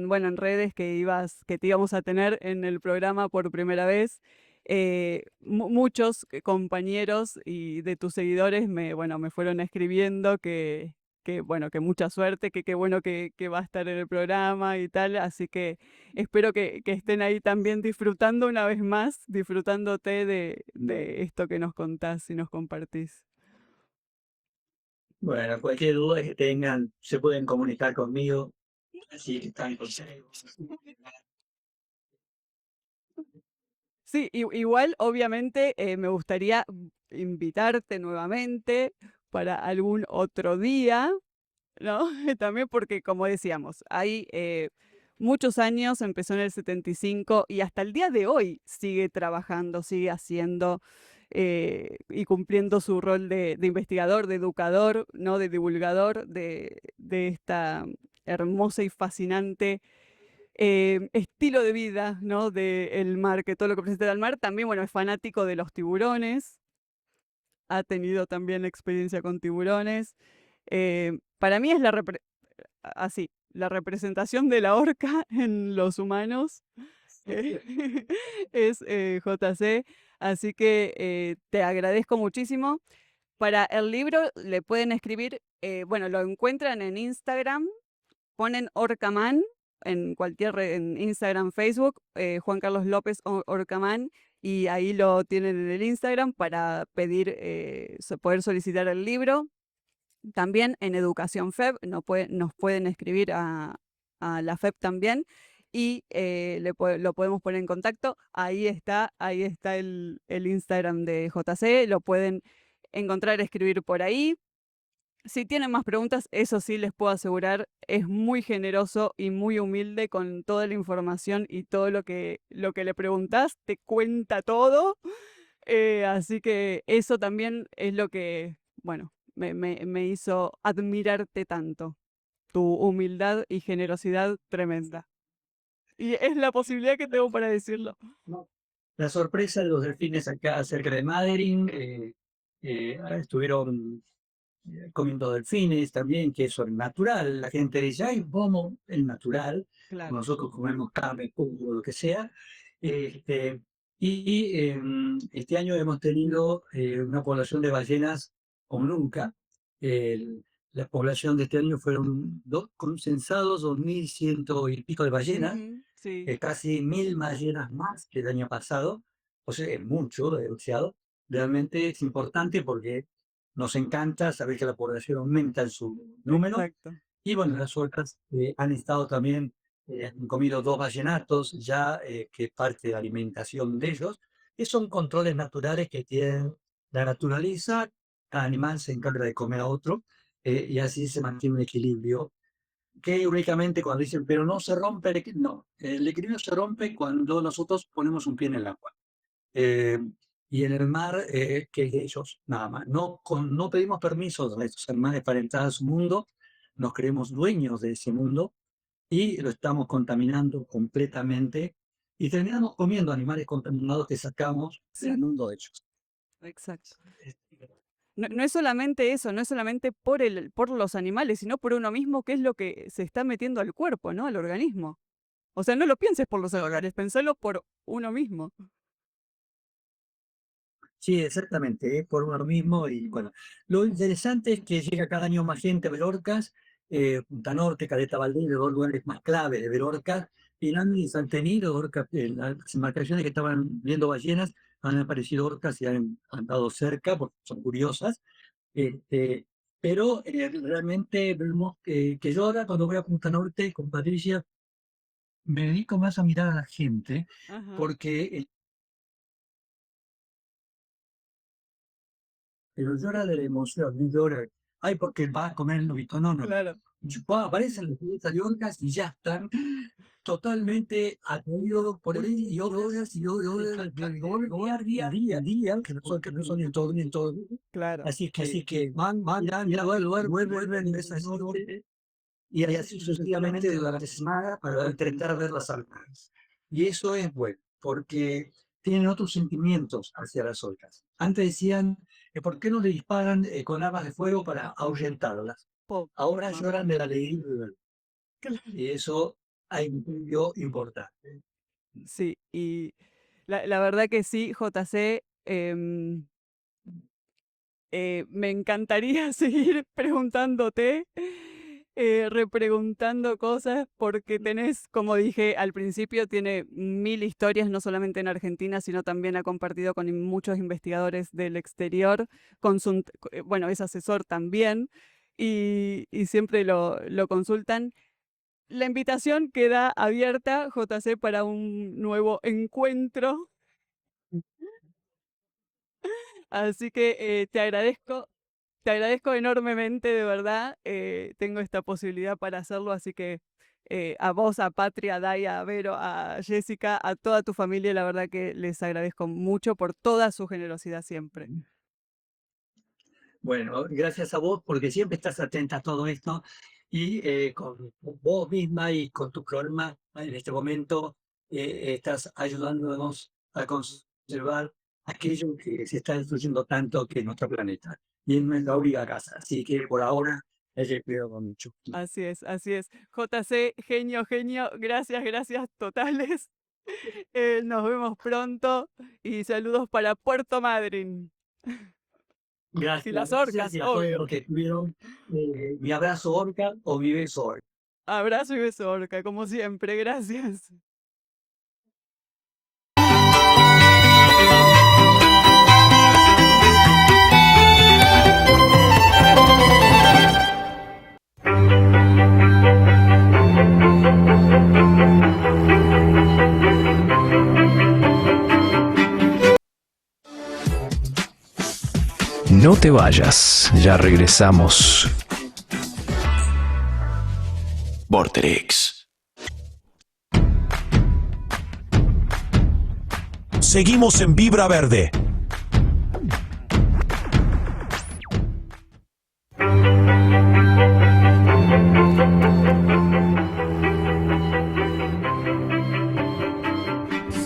bueno, en redes que te íbamos a tener en el programa por primera vez, muchos compañeros y de tus seguidores bueno, me fueron escribiendo bueno, que mucha suerte, que qué bueno que va a estar en el programa y tal, así que espero que estén ahí también disfrutando una vez más, disfrutándote de esto que nos contás y nos compartís. Bueno, cualquier duda que tengan, se pueden comunicar conmigo, así que están con Sí, igual, obviamente, me gustaría invitarte nuevamente para algún otro día, ¿no? También porque, como decíamos, hay muchos años, empezó en el 75 y hasta el día de hoy sigue trabajando, sigue haciendo y cumpliendo su rol de investigador, de educador, ¿no? De divulgador de esta hermosa y fascinante estilo de vida, ¿no? Del mar, que todo lo que presenta el mar. También, bueno, es fanático de los tiburones, ha tenido también experiencia con tiburones. Para mí es así, la representación de la orca en los humanos. Es JC, así que te agradezco muchísimo. Para el libro le pueden escribir, bueno, lo encuentran en Instagram, ponen Orcaman en cualquier en Instagram, Facebook, Juan Carlos López Orcaman, y ahí lo tienen en el Instagram para pedir, poder solicitar el libro. También en Educación FEB nos pueden escribir a la FEB también y lo podemos poner en contacto. Ahí está el Instagram de JC, lo pueden encontrar, escribir por ahí. Si tienen más preguntas, eso sí les puedo asegurar, es muy generoso y muy humilde con toda la información y todo lo que le preguntás, te cuenta todo. Así que eso también es lo que, bueno, me hizo admirarte tanto, tu humildad y generosidad tremenda. Y es la posibilidad que tengo para decirlo. la sorpresa de los delfines acá cerca de Madryn, estuvieron comiendo delfines también, que eso es natural. La gente dice, ay, vamos, es natural. Claro. Nosotros comemos carne, pollo, lo que sea. Este, este año hemos tenido una población de ballenas como nunca. la población de este año fueron censados 2.100 y pico de ballenas, Sí. casi 1.000 ballenas más que el año pasado. O sea, es mucho, demasiado. Realmente es importante porque nos encanta saber que la población aumenta en su número. Exacto. Y bueno, las orcas han estado también, han comido 2 ballenatos ya, que es parte de la alimentación de ellos, que son controles naturales que tiene la naturaleza. Cada animal se encarga de comer a otro, y así se mantiene un equilibrio. Que únicamente cuando dicen, pero no se rompe el equilibrio, no, el equilibrio se rompe cuando nosotros ponemos un pie en el agua. Y en el mar, que es de ellos, nada más. No pedimos permiso a estos animales para entrar a su mundo, nos creemos dueños de ese mundo y lo estamos contaminando completamente y terminamos comiendo animales contaminados que sacamos del mundo de ellos. Exacto. No es solamente eso, no es solamente por los animales, sino por uno mismo, que es lo que se está metiendo al cuerpo, ¿no? Al organismo. O sea, no lo pienses por los animales, pensalo por uno mismo. Sí, exactamente, por uno mismo. Y bueno, lo interesante es que llega cada año más gente a ver orcas. Punta Norte, Caleta Valdivia, los lugares más claves de ver orcas. Y han tenido orcas, las embarcaciones que estaban viendo ballenas, han aparecido orcas y han andado cerca porque son curiosas. Este, pero realmente vemos que yo ahora cuando voy a Punta Norte con Patricia, me dedico más a mirar a la gente, Ajá. porque pero llora de la emoción, no llora, ay, porque va a comer el lobito, no. Claro. Aparecen las fiestas de orcas y ya están totalmente atraídos por él y horas día, que no son en todo. Claro. Así que van, ya, vuelven esas horas, y así sucesivamente durante la semana para intentar ver las almas. Y eso es bueno, porque tienen otros sentimientos hacia las orcas. Antes decían, ¿por qué no le disparan con armas de fuego para ahuyentarlas? Ahora lloran de la alegría de verlo. Y eso hay un cambio importante. Sí, y la verdad que sí, JC, me encantaría seguir preguntándote, repreguntando cosas, porque tenés, como dije al principio, tiene 1000 historias, no solamente en Argentina, sino también ha compartido con muchos investigadores del exterior, bueno, es asesor también, y siempre lo consultan. La invitación queda abierta, JC, para un nuevo encuentro. Así que te agradezco enormemente, de verdad. Tengo esta posibilidad para hacerlo, así que a vos, a Patria, a Daya, a Vero, a Jessica, a toda tu familia, la verdad que les agradezco mucho por toda su generosidad siempre. Bueno, gracias a vos, porque siempre estás atenta a todo esto y con vos misma y con tu programa en este momento estás ayudándonos a conservar aquello que se está destruyendo tanto, que es nuestro planeta. Y es nuestra única casa. Así que por ahora, ella cuidado mucho. Así es, así es. JC, genio, gracias totales. Nos vemos pronto y saludos para Puerto Madryn. Gracias. Y las orcas, Gracias a todos obvio. los que tuvieron mi abrazo orca o mi beso orca. Abrazo y beso, orca, como siempre. Gracias. No te vayas, ya regresamos. Vorterix. Seguimos en Vibra Verde.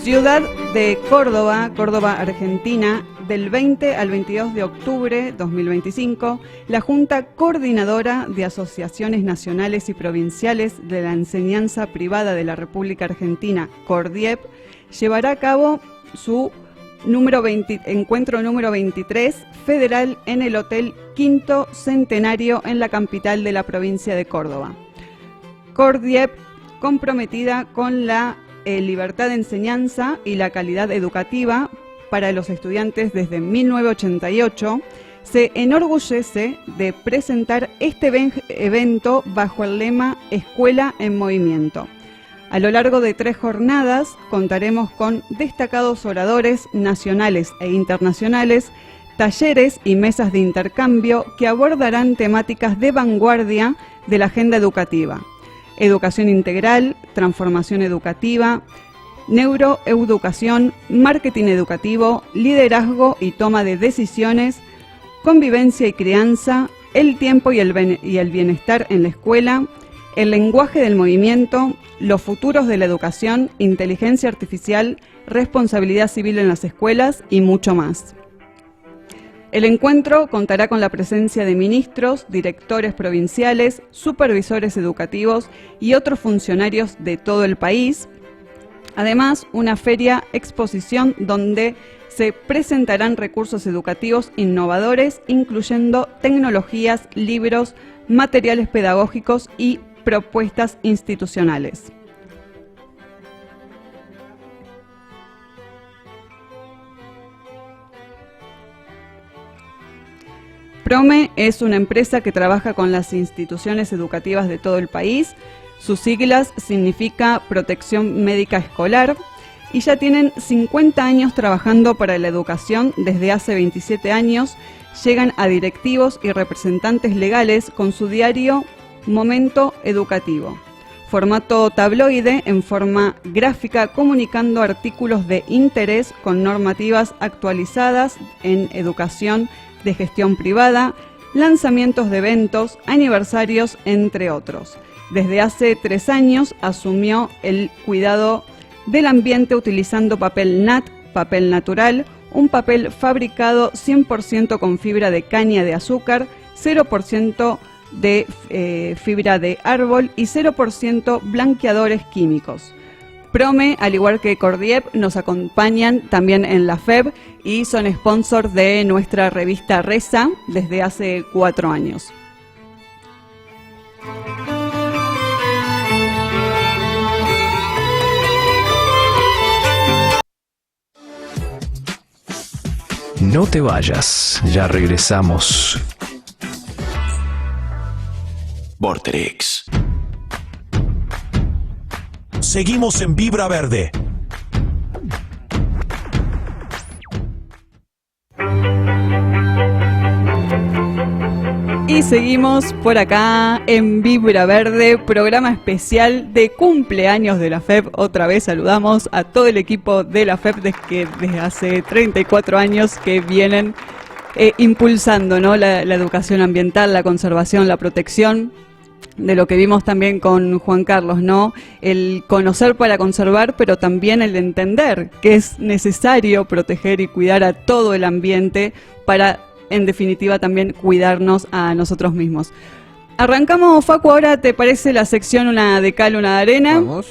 Ciudad de Córdoba, Argentina, del 20 al 22 de octubre 2025, la Junta Coordinadora de Asociaciones Nacionales y Provinciales de la Enseñanza Privada de la República Argentina, CORDIEP, llevará a cabo su encuentro número 23 federal en el Hotel quinto centenario en la capital de la provincia de Córdoba. CORDIEP, comprometida con la libertad de enseñanza y la calidad educativa para los estudiantes desde 1988, se enorgullece de presentar este evento bajo el lema Escuela en Movimiento. A lo largo de 3 jornadas contaremos con destacados oradores nacionales e internacionales, talleres y mesas de intercambio que abordarán temáticas de vanguardia de la agenda educativa: educación integral, transformación educativa, neuroeducación, marketing educativo, liderazgo y toma de decisiones, convivencia y crianza, el tiempo y el bienestar en la escuela, el lenguaje del movimiento, los futuros de la educación, inteligencia artificial, responsabilidad civil en las escuelas y mucho más. El encuentro contará con la presencia de ministros, directores provinciales, supervisores educativos y otros funcionarios de todo el país. Además, una feria exposición donde se presentarán recursos educativos innovadores, incluyendo tecnologías, libros, materiales pedagógicos y propuestas institucionales. PROME es una empresa que trabaja con las instituciones educativas de todo el país. Sus siglas significa Protección Médica Escolar y ya tienen 50 años trabajando para la educación. Desde hace 27 años llegan a directivos y representantes legales con su diario Momento Educativo, formato tabloide en forma gráfica, comunicando artículos de interés con normativas actualizadas en educación de gestión privada, lanzamientos de eventos, aniversarios, entre otros. Desde hace 3 años asumió el cuidado del ambiente utilizando papel NAT, papel natural, un papel fabricado 100% con fibra de caña de azúcar, 0% de fibra de árbol y 0% blanqueadores químicos. PROME, al igual que CORDIEP, nos acompañan también en la FEB y son sponsor de nuestra revista Reza desde hace 4 años. No te vayas, ya regresamos. Vorterix. Seguimos en Vibra Verde. Y seguimos por acá en Vibra Verde, programa especial de cumpleaños de la FEB. Otra vez saludamos a todo el equipo de la FEB desde hace 34 años que vienen impulsando, ¿no?, la educación ambiental, la conservación, la protección, de lo que vimos también con Juan Carlos, ¿no? El conocer para conservar, pero también el entender que es necesario proteger y cuidar a todo el ambiente para, en definitiva, también cuidarnos a nosotros mismos. Arrancamos, Facu, ahora, ¿te parece la sección una de cal, una de arena? Vamos.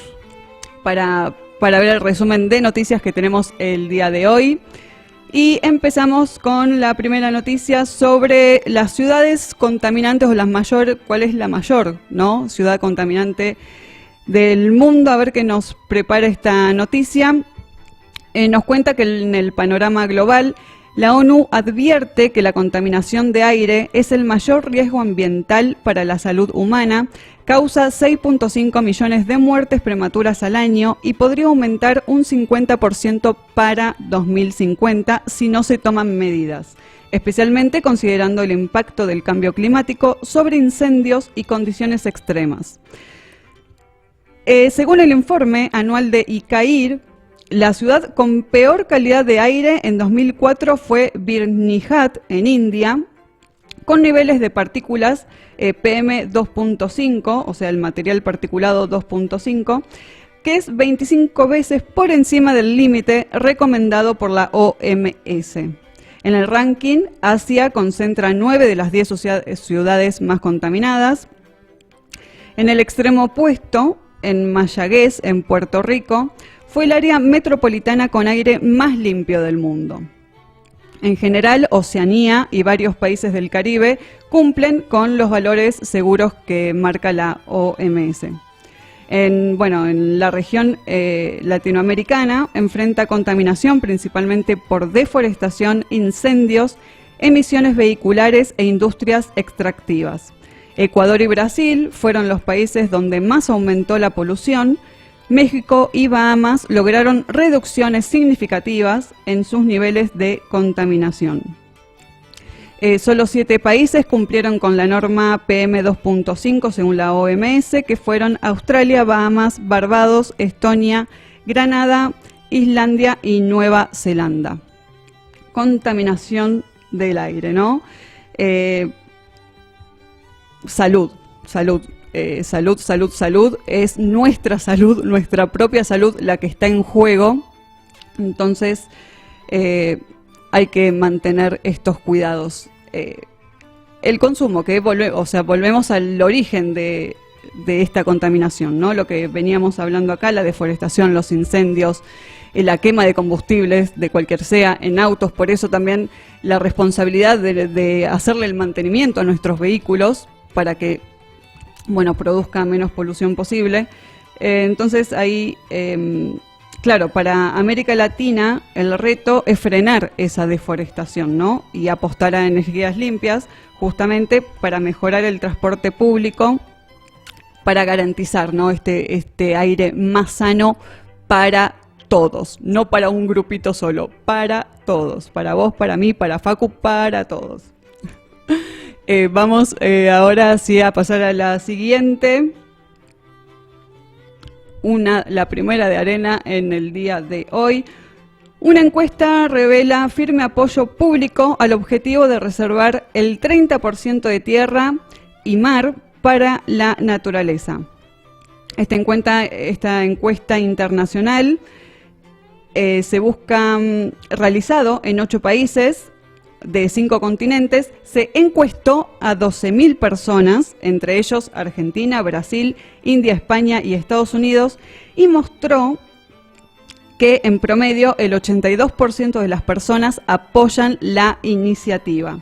Para ver el resumen de noticias que tenemos el día de hoy. Y empezamos con la primera noticia sobre las ciudades contaminantes o las mayor, ¿cuál es la mayor, no?, ciudad contaminante del mundo. A ver qué nos prepara esta noticia. Nos cuenta que en el panorama global, la ONU advierte que la contaminación de aire es el mayor riesgo ambiental para la salud humana, causa 6.5 millones de muertes prematuras al año y podría aumentar un 50% para 2050 si no se toman medidas, especialmente considerando el impacto del cambio climático sobre incendios y condiciones extremas. Según el informe anual de ICAIR, la ciudad con peor calidad de aire en 2004 fue Birmingham, en India, con niveles de partículas PM2.5, o sea, el material particulado 2.5, que es 25 veces por encima del límite recomendado por la OMS. En el ranking, Asia concentra 9 de las 10 ciudades más contaminadas. En el extremo opuesto, en Mayagüez, en Puerto Rico, fue el área metropolitana con aire más limpio del mundo. En general, Oceanía y varios países del Caribe cumplen con los valores seguros que marca la OMS. En la región latinoamericana enfrenta contaminación principalmente por deforestación, incendios, emisiones vehiculares e industrias extractivas. Ecuador y Brasil fueron los países donde más aumentó la polución. México y Bahamas lograron reducciones significativas en sus niveles de contaminación. Solo 7 países cumplieron con la norma PM2.5 según la OMS, que fueron Australia, Bahamas, Barbados, Estonia, Granada, Islandia y Nueva Zelanda. Contaminación del aire, ¿no? Salud. Salud. Es nuestra salud, nuestra propia salud la que está en juego. Entonces, hay que mantener estos cuidados. El consumo, volvemos al origen de esta contaminación, ¿no? Lo que veníamos hablando acá, la deforestación, los incendios, la quema de combustibles, de cualquier sea, en autos. Por eso también la responsabilidad de hacerle el mantenimiento a nuestros vehículos para que produzca menos polución posible. Entonces ahí, claro, para América Latina el reto es frenar esa deforestación, ¿no? Y apostar a energías limpias, justamente para mejorar el transporte público, para garantizar, ¿no? este aire más sano para todos, no para un grupito solo, para todos, para vos, para mí, para Facu, para todos. Vamos ahora sí a pasar a la siguiente. La primera de arena en el día de hoy. Una encuesta revela firme apoyo público al objetivo de reservar el 30% de tierra y mar para la naturaleza. Esta encuesta internacional se busca realizado en 8 países de 5 continentes. Se encuestó a 12.000 personas, entre ellos Argentina, Brasil, India, España y Estados Unidos, y mostró que en promedio el 82% de las personas apoyan la iniciativa.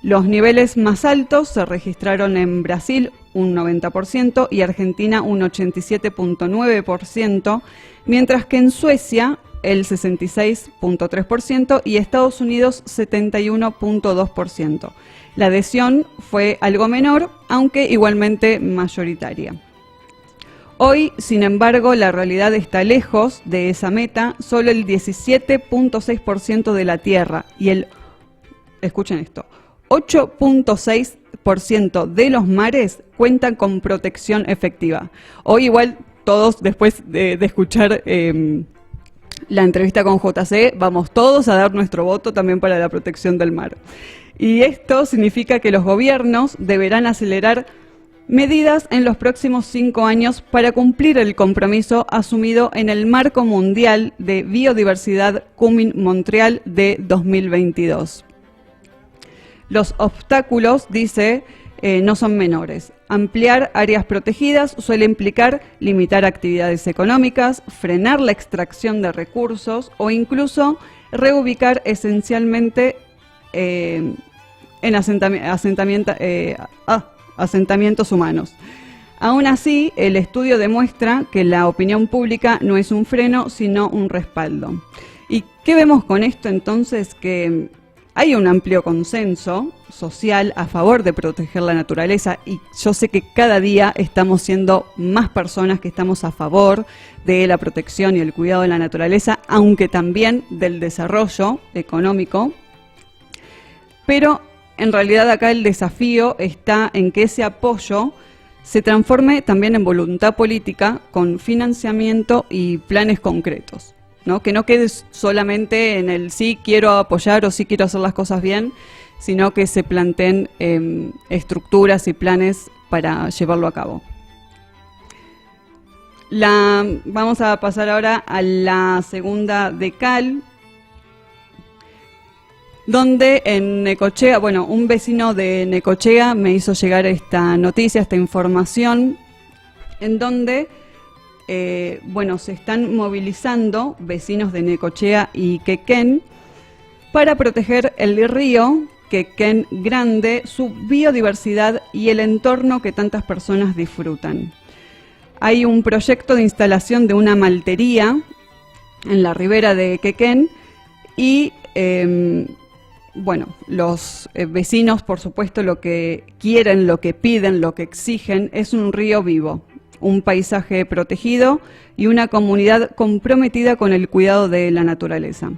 Los niveles más altos se registraron en Brasil, un 90%, y Argentina, un 87.9%, mientras que en Suecia el 66.3% y Estados Unidos 71.2%. La adhesión fue algo menor, aunque igualmente mayoritaria. Hoy, sin embargo, la realidad está lejos de esa meta. Solo el 17.6% de la tierra y escuchen esto, 8.6% de los mares cuentan con protección efectiva. Hoy igual todos, después de escuchar la entrevista con JC, vamos todos a dar nuestro voto también para la protección del mar. Y esto significa que los gobiernos deberán acelerar medidas en los próximos 5 años para cumplir el compromiso asumido en el Marco Mundial de Biodiversidad Kunming-Montreal de 2022. Los obstáculos, dice, no son menores. Ampliar áreas protegidas suele implicar limitar actividades económicas, frenar la extracción de recursos o incluso reubicar esencialmente en asentamientos humanos. Aún así, el estudio demuestra que la opinión pública no es un freno, sino un respaldo. ¿Y qué vemos con esto entonces? Que hay un amplio consenso social a favor de proteger la naturaleza, y yo sé que cada día estamos siendo más personas que estamos a favor de la protección y el cuidado de la naturaleza, aunque también del desarrollo económico. Pero en realidad acá el desafío está en que ese apoyo se transforme también en voluntad política con financiamiento y planes concretos, ¿no? Que no quede solamente en el sí quiero apoyar o sí quiero hacer las cosas bien, sino que se planteen estructuras y planes para llevarlo a cabo. Vamos a pasar ahora a la segunda de Cal, donde en Necochea, un vecino de Necochea me hizo llegar esta noticia, esta información, en donde se están movilizando vecinos de Necochea y Quequén para proteger el río Quequén Grande, su biodiversidad y el entorno que tantas personas disfrutan. Hay un proyecto de instalación de una maltería en la ribera de Quequén y bueno, los vecinos, por supuesto, lo que quieren, lo que piden, lo que exigen es un río vivo, un paisaje protegido y una comunidad comprometida con el cuidado de la naturaleza.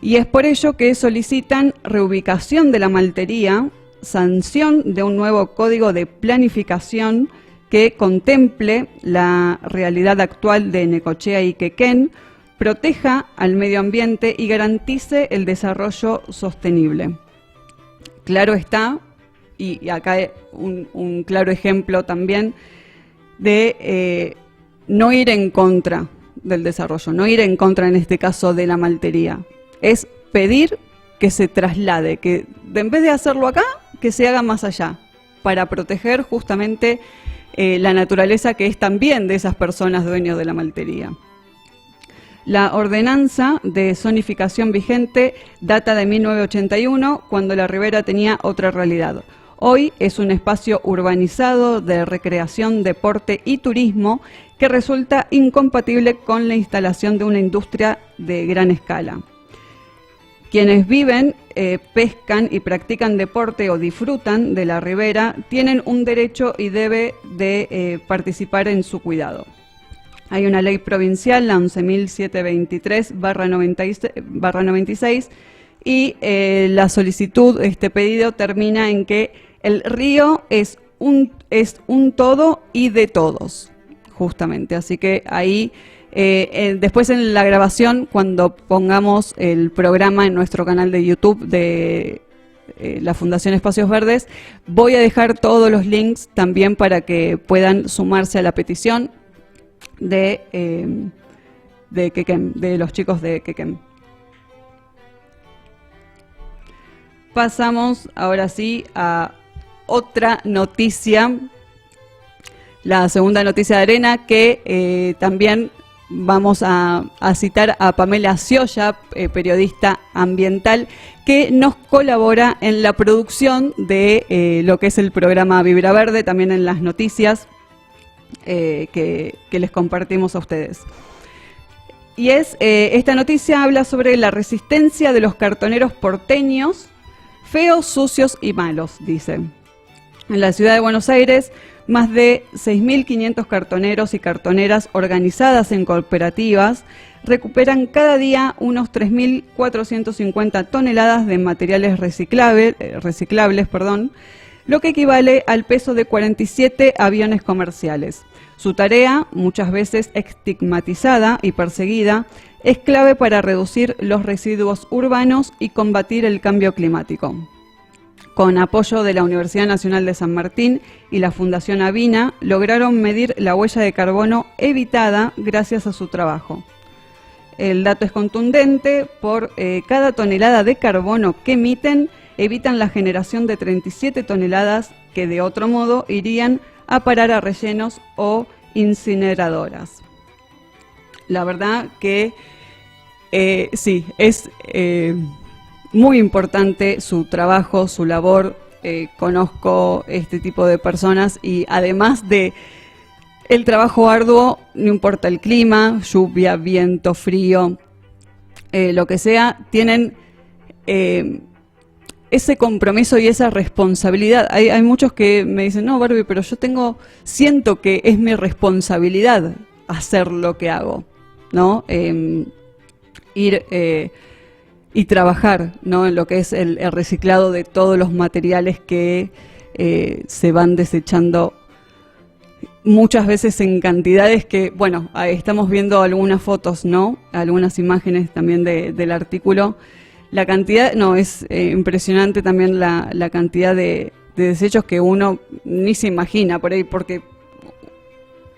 Y es por ello que solicitan reubicación de la maltería, sanción de un nuevo código de planificación que contemple la realidad actual de Necochea y Quequén, proteja al medio ambiente y garantice el desarrollo sostenible. Claro está, y acá un claro ejemplo también de no ir en contra del desarrollo, no ir en contra en este caso de la maltería, es pedir que se traslade, que en vez de hacerlo acá, que se haga más allá, para proteger justamente la naturaleza que es también de esas personas dueños de la maltería. La ordenanza de zonificación vigente data de 1981, cuando la ribera tenía otra realidad. Hoy es un espacio urbanizado de recreación, deporte y turismo que resulta incompatible con la instalación de una industria de gran escala. Quienes viven, pescan y practican deporte o disfrutan de la ribera tienen un derecho y debe de participar en su cuidado. Hay una ley provincial, la 11.723/96, y la solicitud, este pedido termina en que el río es un todo y de todos, justamente. Así que ahí, después en la grabación, cuando pongamos el programa en nuestro canal de YouTube de la Fundación Espacios Verdes, voy a dejar todos los links también para que puedan sumarse a la petición de Quequén, de los chicos de Quequén. Pasamos ahora sí a otra noticia, la segunda noticia de Arena, que también vamos a citar a Pamela Ciolla, periodista ambiental, que nos colabora en la producción de lo que es el programa Vibra Verde, también en las noticias que les compartimos a ustedes. Y esta noticia habla sobre la resistencia de los cartoneros porteños, feos, sucios y malos, dice. En la ciudad de Buenos Aires, más de 6.500 cartoneros y cartoneras organizadas en cooperativas recuperan cada día unos 3.450 toneladas de materiales reciclables, lo que equivale al peso de 47 aviones comerciales. Su tarea, muchas veces estigmatizada y perseguida, es clave para reducir los residuos urbanos y combatir el cambio climático. Con apoyo de la Universidad Nacional de San Martín y la Fundación Avina, lograron medir la huella de carbono evitada gracias a su trabajo. El dato es contundente: por cada tonelada de carbono que emiten, evitan la generación de 37 toneladas que de otro modo irían a parar a rellenos o incineradoras. La verdad que sí, es muy importante su trabajo, su labor. Conozco este tipo de personas y además de el trabajo arduo, no importa el clima, lluvia, viento, frío, lo que sea, tienen ese compromiso y esa responsabilidad. Hay muchos que me dicen, no, Barbie, pero yo siento que es mi responsabilidad hacer lo que hago, ¿no? Ir y trabajar, ¿no?, en lo que es el reciclado de todos los materiales que se van desechando muchas veces en cantidades que, bueno, estamos viendo algunas fotos, ¿no?, algunas imágenes también del artículo. La cantidad, no, es impresionante también la cantidad de desechos que uno ni se imagina por ahí, porque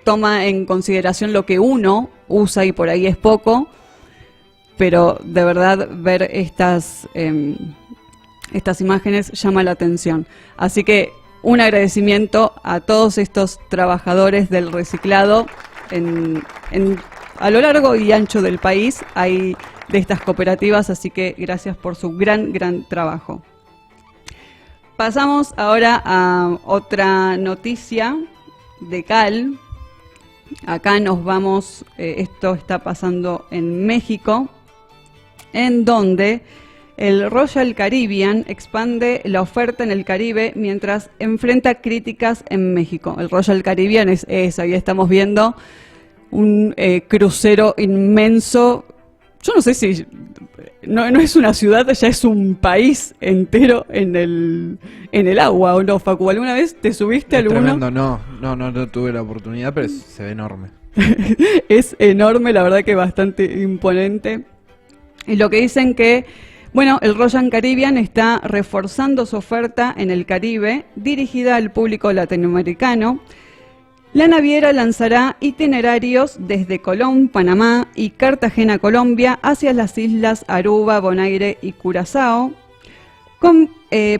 toma en consideración lo que uno usa y por ahí es poco, pero de verdad ver estas imágenes llama la atención. Así que un agradecimiento a todos estos trabajadores del reciclado en a lo largo y ancho del país hay de estas cooperativas, así que gracias por su gran trabajo. Pasamos ahora a otra noticia de Cal. Acá nos vamos, esto está pasando en México, en donde el Royal Caribbean expande la oferta en el Caribe mientras enfrenta críticas en México. El Royal Caribbean es eso, ahí estamos viendo un crucero inmenso. Yo no sé si no es una ciudad, ya es un país entero en el agua, ¿o no, Facu? ¿Alguna vez te subiste a alguno? Tremendo, no tuve la oportunidad, pero se ve enorme. Es enorme, la verdad que bastante imponente. Y lo que dicen que, bueno, el Royal Caribbean está reforzando su oferta en el Caribe, dirigida al público latinoamericano. La naviera lanzará itinerarios desde Colón, Panamá y Cartagena, Colombia, hacia las islas Aruba, Bonaire y Curazao, con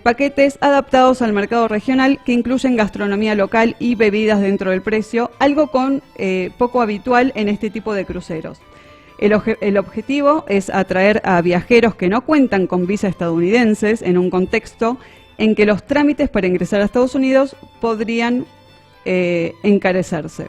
paquetes adaptados al mercado regional que incluyen gastronomía local y bebidas dentro del precio, algo poco habitual en este tipo de cruceros. El objetivo es atraer a viajeros que no cuentan con visa estadounidenses en un contexto en que los trámites para ingresar a Estados Unidos podrían encarecerse.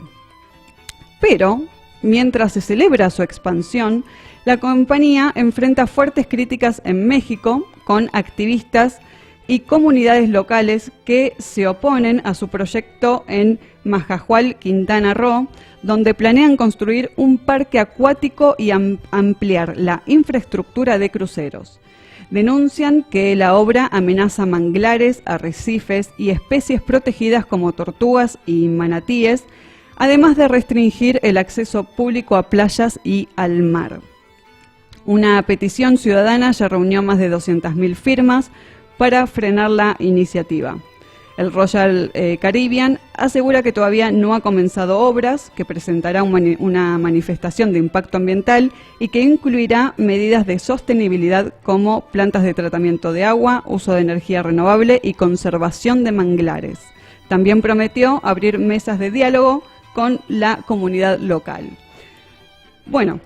Pero, mientras se celebra su expansión, la compañía enfrenta fuertes críticas en México con activistas y comunidades locales que se oponen a su proyecto en Majahual, Quintana Roo, donde planean construir un parque acuático y ampliar la infraestructura de cruceros. Denuncian que la obra amenaza manglares, arrecifes y especies protegidas como tortugas y manatíes, además de restringir el acceso público a playas y al mar. Una petición ciudadana ya reunió más de 200.000 firmas para frenar la iniciativa. El Royal Caribbean asegura que todavía no ha comenzado obras, que presentará una manifestación de impacto ambiental y que incluirá medidas de sostenibilidad como plantas de tratamiento de agua, uso de energía renovable y conservación de manglares. También prometió abrir mesas de diálogo con la comunidad local. Bueno,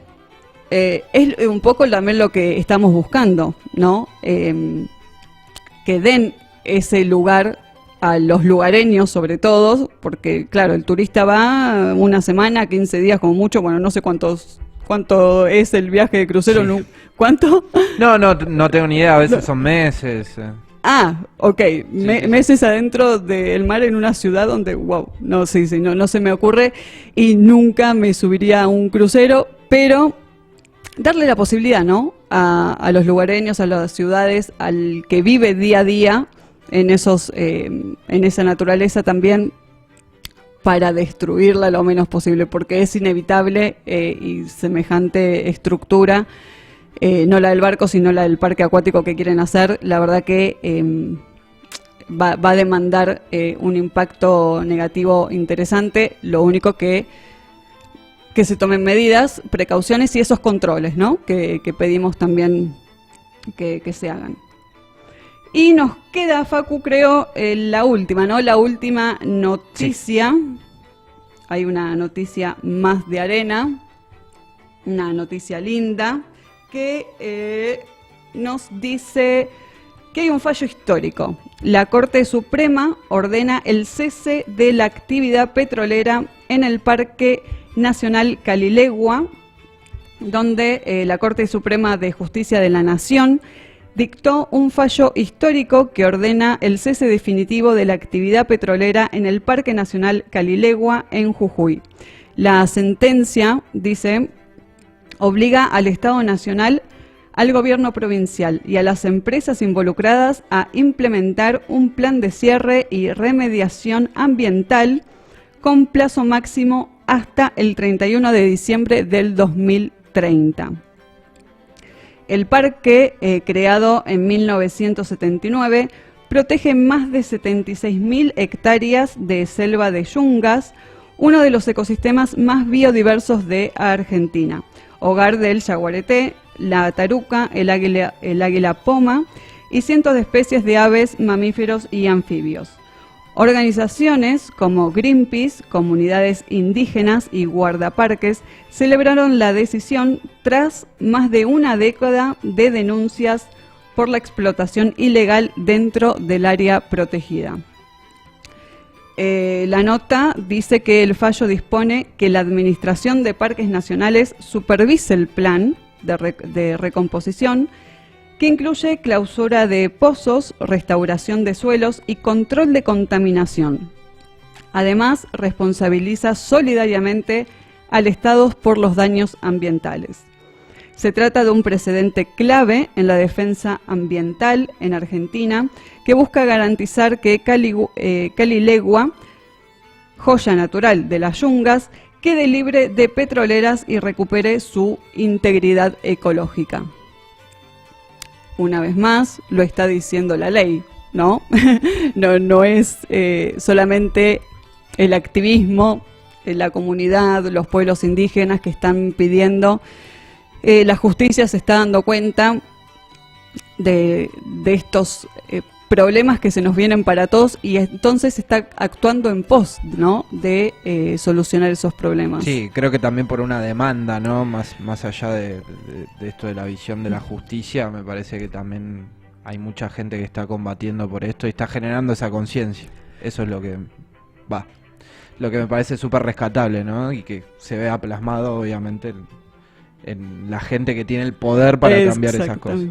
es un poco también lo que estamos buscando, ¿no? Que den ese lugar a los lugareños sobre todo, porque claro, el turista va una semana, 15 días como mucho, bueno, no sé cuánto es el viaje de crucero, sí. ¿Cuánto? No tengo ni idea, a veces son meses. Ah, ok, meses adentro del mar en una ciudad donde, wow, no se me ocurre y nunca me subiría a un crucero, pero darle la posibilidad, ¿no? A los lugareños, a las ciudades, al que vive día a día en esa naturaleza también, para destruirla lo menos posible, porque es inevitable y semejante estructura, no la del barco, sino la del parque acuático que quieren hacer, la verdad que va a demandar un impacto negativo interesante. Lo único que se tomen medidas, precauciones y esos controles, ¿no? que pedimos también que se hagan. Y nos queda, Facu, creo, la última, ¿no? La última noticia. Sí. Hay una noticia más de arena, una noticia linda, que nos dice que hay un fallo histórico. La Corte Suprema ordena el cese de la actividad petrolera en el Parque Nacional Calilegua, donde la Corte Suprema de Justicia de la Nación dictó un fallo histórico que ordena el cese definitivo de la actividad petrolera en el Parque Nacional Calilegua en Jujuy. La sentencia, dice, obliga al Estado Nacional, al gobierno provincial y a las empresas involucradas a implementar un plan de cierre y remediación ambiental con plazo máximo hasta el 31 de diciembre del 2030. El parque, creado en 1979, protege más de 76.000 hectáreas de selva de yungas, uno de los ecosistemas más biodiversos de Argentina, hogar del yaguareté, la taruca, el águila poma y cientos de especies de aves, mamíferos y anfibios. Organizaciones como Greenpeace, comunidades indígenas y guardaparques celebraron la decisión tras más de una década de denuncias por la explotación ilegal dentro del área protegida. La nota dice que el fallo dispone que la Administración de Parques Nacionales supervise el plan de recomposición, que incluye clausura de pozos, restauración de suelos y control de contaminación. Además, responsabiliza solidariamente al Estado por los daños ambientales. Se trata de un precedente clave en la defensa ambiental en Argentina, que busca garantizar que Calilegua, joya natural de las yungas, quede libre de petroleras y recupere su integridad ecológica. Una vez más, lo está diciendo la ley, ¿no? No es solamente el activismo, la comunidad, los pueblos indígenas que están pidiendo. La justicia se está dando cuenta de estos problemas que se nos vienen para todos y entonces está actuando en pos, ¿no?, de solucionar esos problemas. Sí, creo que también por una demanda, ¿no? Más allá de esto de la visión de la justicia, me parece que también hay mucha gente que está combatiendo por esto y está generando esa conciencia. Eso es lo que me parece súper rescatable, ¿no? Y que se vea plasmado, obviamente, en la gente que tiene el poder para cambiar esas cosas.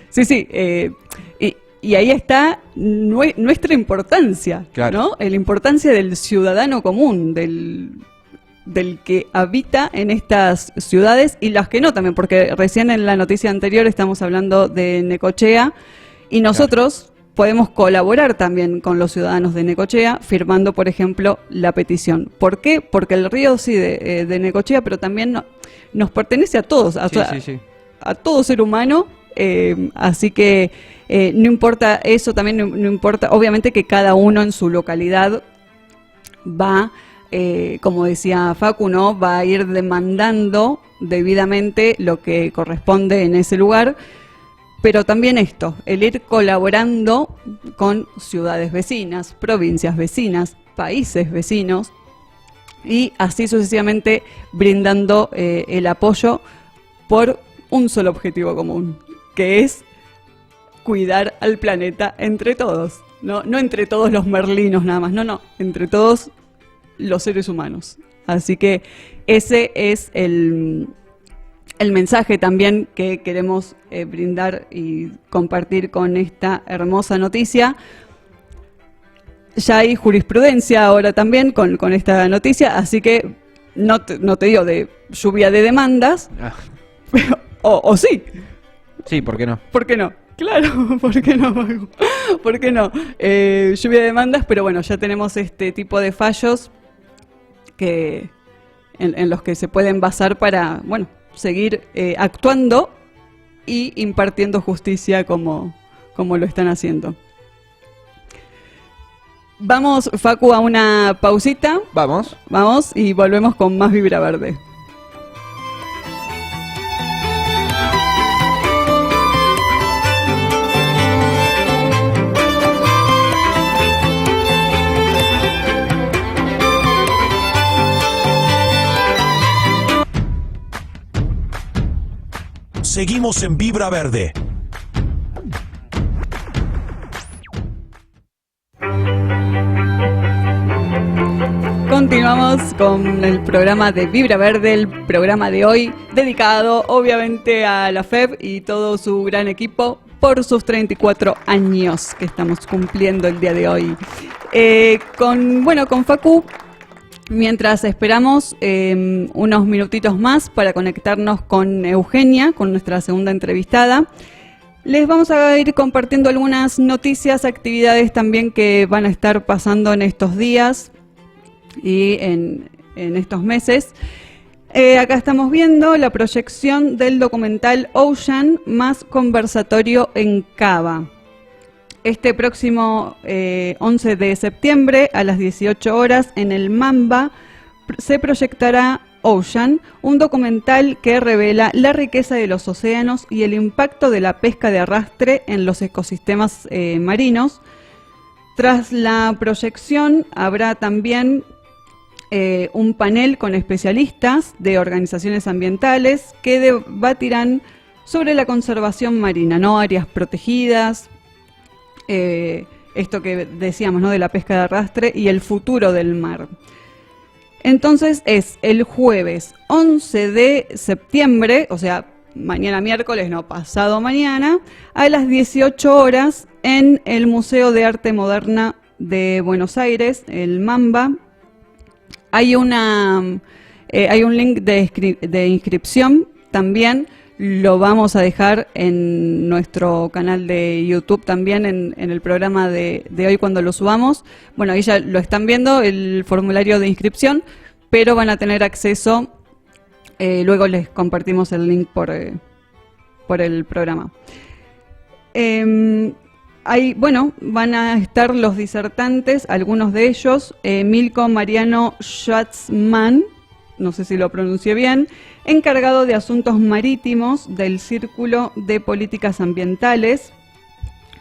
Sí, y ahí está nuestra importancia, claro, ¿no? La importancia del ciudadano común, del que habita en estas ciudades y las que no también, porque recién en la noticia anterior estamos hablando de Necochea y nosotros podemos colaborar también con los ciudadanos de Necochea firmando, por ejemplo, la petición. ¿Por qué? Porque el río sí de Necochea, pero también nos pertenece a todos, a todo ser humano, así que no importa eso, también no importa, obviamente que cada uno en su localidad va, como decía Facu, ¿no?, va a ir demandando debidamente lo que corresponde en ese lugar, pero también el ir colaborando con ciudades vecinas, provincias vecinas, países vecinos, y así sucesivamente brindando el apoyo por un solo objetivo común, que es cuidar al planeta entre todos, no entre todos los merlinos nada más, no, entre todos los seres humanos. Así que ese es el mensaje también que queremos brindar y compartir con esta hermosa noticia. Ya hay jurisprudencia ahora también con esta noticia, así que no te digo de lluvia de demandas, o sí. Sí, ¿por qué no? ¿Por qué no? Claro, ¿por qué no? ¿Por qué no? Lluvia de demandas, pero bueno, ya tenemos este tipo de fallos que en los que se pueden basar para, bueno, seguir actuando y impartiendo justicia como lo están haciendo. Vamos, Facu, a una pausita. Vamos y volvemos con más Vibra Verde. Seguimos en Vibra Verde. Continuamos con el programa de Vibra Verde, el programa de hoy dedicado obviamente a la FEB y todo su gran equipo por sus 34 años que estamos cumpliendo el día de hoy. Con Facu, mientras esperamos unos minutitos más para conectarnos con Eugenia, con nuestra segunda entrevistada, les vamos a ir compartiendo algunas noticias, actividades también que van a estar pasando en estos días y en estos meses. Acá estamos viendo la proyección del documental Ocean más conversatorio en Cava. Este próximo 11 de septiembre a las 18 horas en el Mamba se proyectará Ocean, un documental que revela la riqueza de los océanos y el impacto de la pesca de arrastre en los ecosistemas marinos. Tras la proyección habrá también un panel con especialistas de organizaciones ambientales que debatirán sobre la conservación marina, ¿no? Áreas protegidas, esto que decíamos, ¿no? De la pesca de arrastre y el futuro del mar. Entonces es el jueves 11 de septiembre, o sea, mañana miércoles, no, pasado mañana, a las 18 horas en el Museo de Arte Moderna de Buenos Aires, el MAMBA. Hay un link de inscripción también, lo vamos a dejar en nuestro canal de YouTube también, en el programa de hoy cuando lo subamos. Bueno, ahí ya lo están viendo, el formulario de inscripción, pero van a tener acceso, luego les compartimos el link por el programa. Bueno, van a estar los disertantes, algunos de ellos, Milko Mariano Schatzman, no sé si lo pronuncié bien, encargado de asuntos marítimos del Círculo de Políticas Ambientales,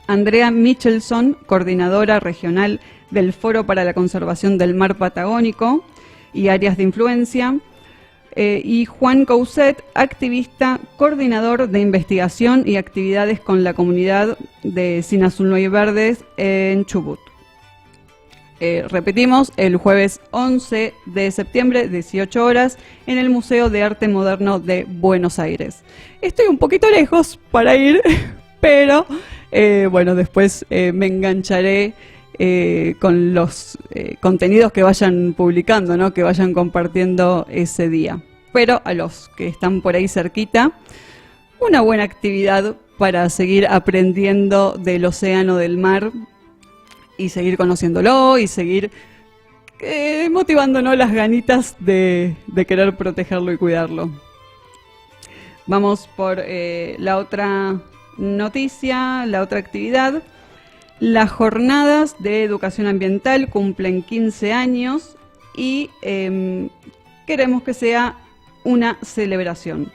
Andrea Michelson, coordinadora regional del Foro para la Conservación del Mar Patagónico y Áreas de Influencia, y Juan Couset, activista, coordinador de investigación y actividades con la comunidad de Sin Azul No Hay Verdes en Chubut. Repetimos, el jueves 11 de septiembre, 18 horas, en el Museo de Arte Moderno de Buenos Aires. Estoy un poquito lejos para ir, pero bueno, después me engancharé con los contenidos que vayan publicando, ¿no? Que vayan compartiendo ese día. Pero a los que están por ahí cerquita, una buena actividad para seguir aprendiendo del océano, del mar, y seguir conociéndolo y seguir motivándonos las ganitas de querer protegerlo y cuidarlo. Vamos por la otra noticia, la otra actividad. Las jornadas de educación ambiental cumplen 15 años y queremos que sea una celebración.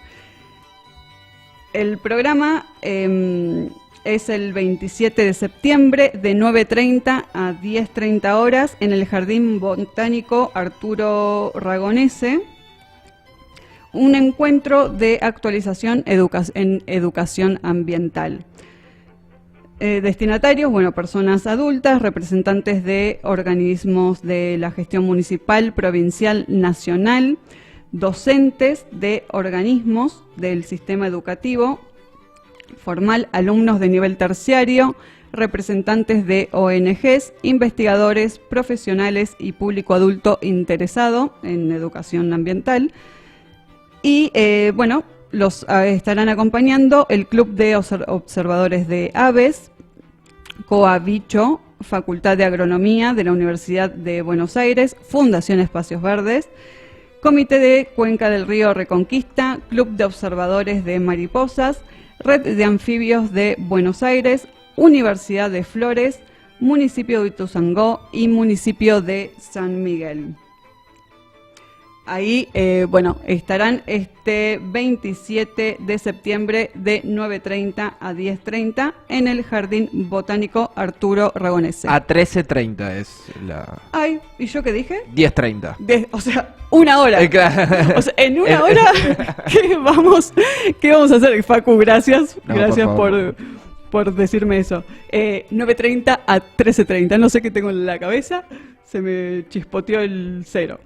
El programa es el 27 de septiembre de 9:30 a 10:30 horas en el Jardín Botánico Arturo Ragonese. Un encuentro de actualización en educación ambiental. Destinatarios, bueno, personas adultas, representantes de organismos de la gestión municipal, provincial, nacional, docentes de organismos del sistema educativo formal, alumnos de nivel terciario, representantes de ONGs, investigadores, profesionales y público adulto interesado en educación ambiental. Y bueno, los estarán acompañando el Club de Observadores de Aves, Coabicho, Facultad de Agronomía de la Universidad de Buenos Aires, Fundación Espacios Verdes, Comité de Cuenca del Río Reconquista, Club de Observadores de Mariposas, Red de Anfibios de Buenos Aires, Universidad de Flores, Municipio de Ituzaingó y Municipio de San Miguel. Ahí, bueno, estarán este 27 de septiembre de 9:30 a 10:30 en el Jardín Botánico Arturo Ragonese. A 13:30 es la... Ay, ¿y yo qué dije? 10:30. O sea, una hora. Claro. O sea, en una hora, ¿qué vamos a hacer? Facu, gracias. No, Gracias por por decirme eso. 9:30 a 13:30. No sé qué tengo en la cabeza. Se me chispoteó el cero.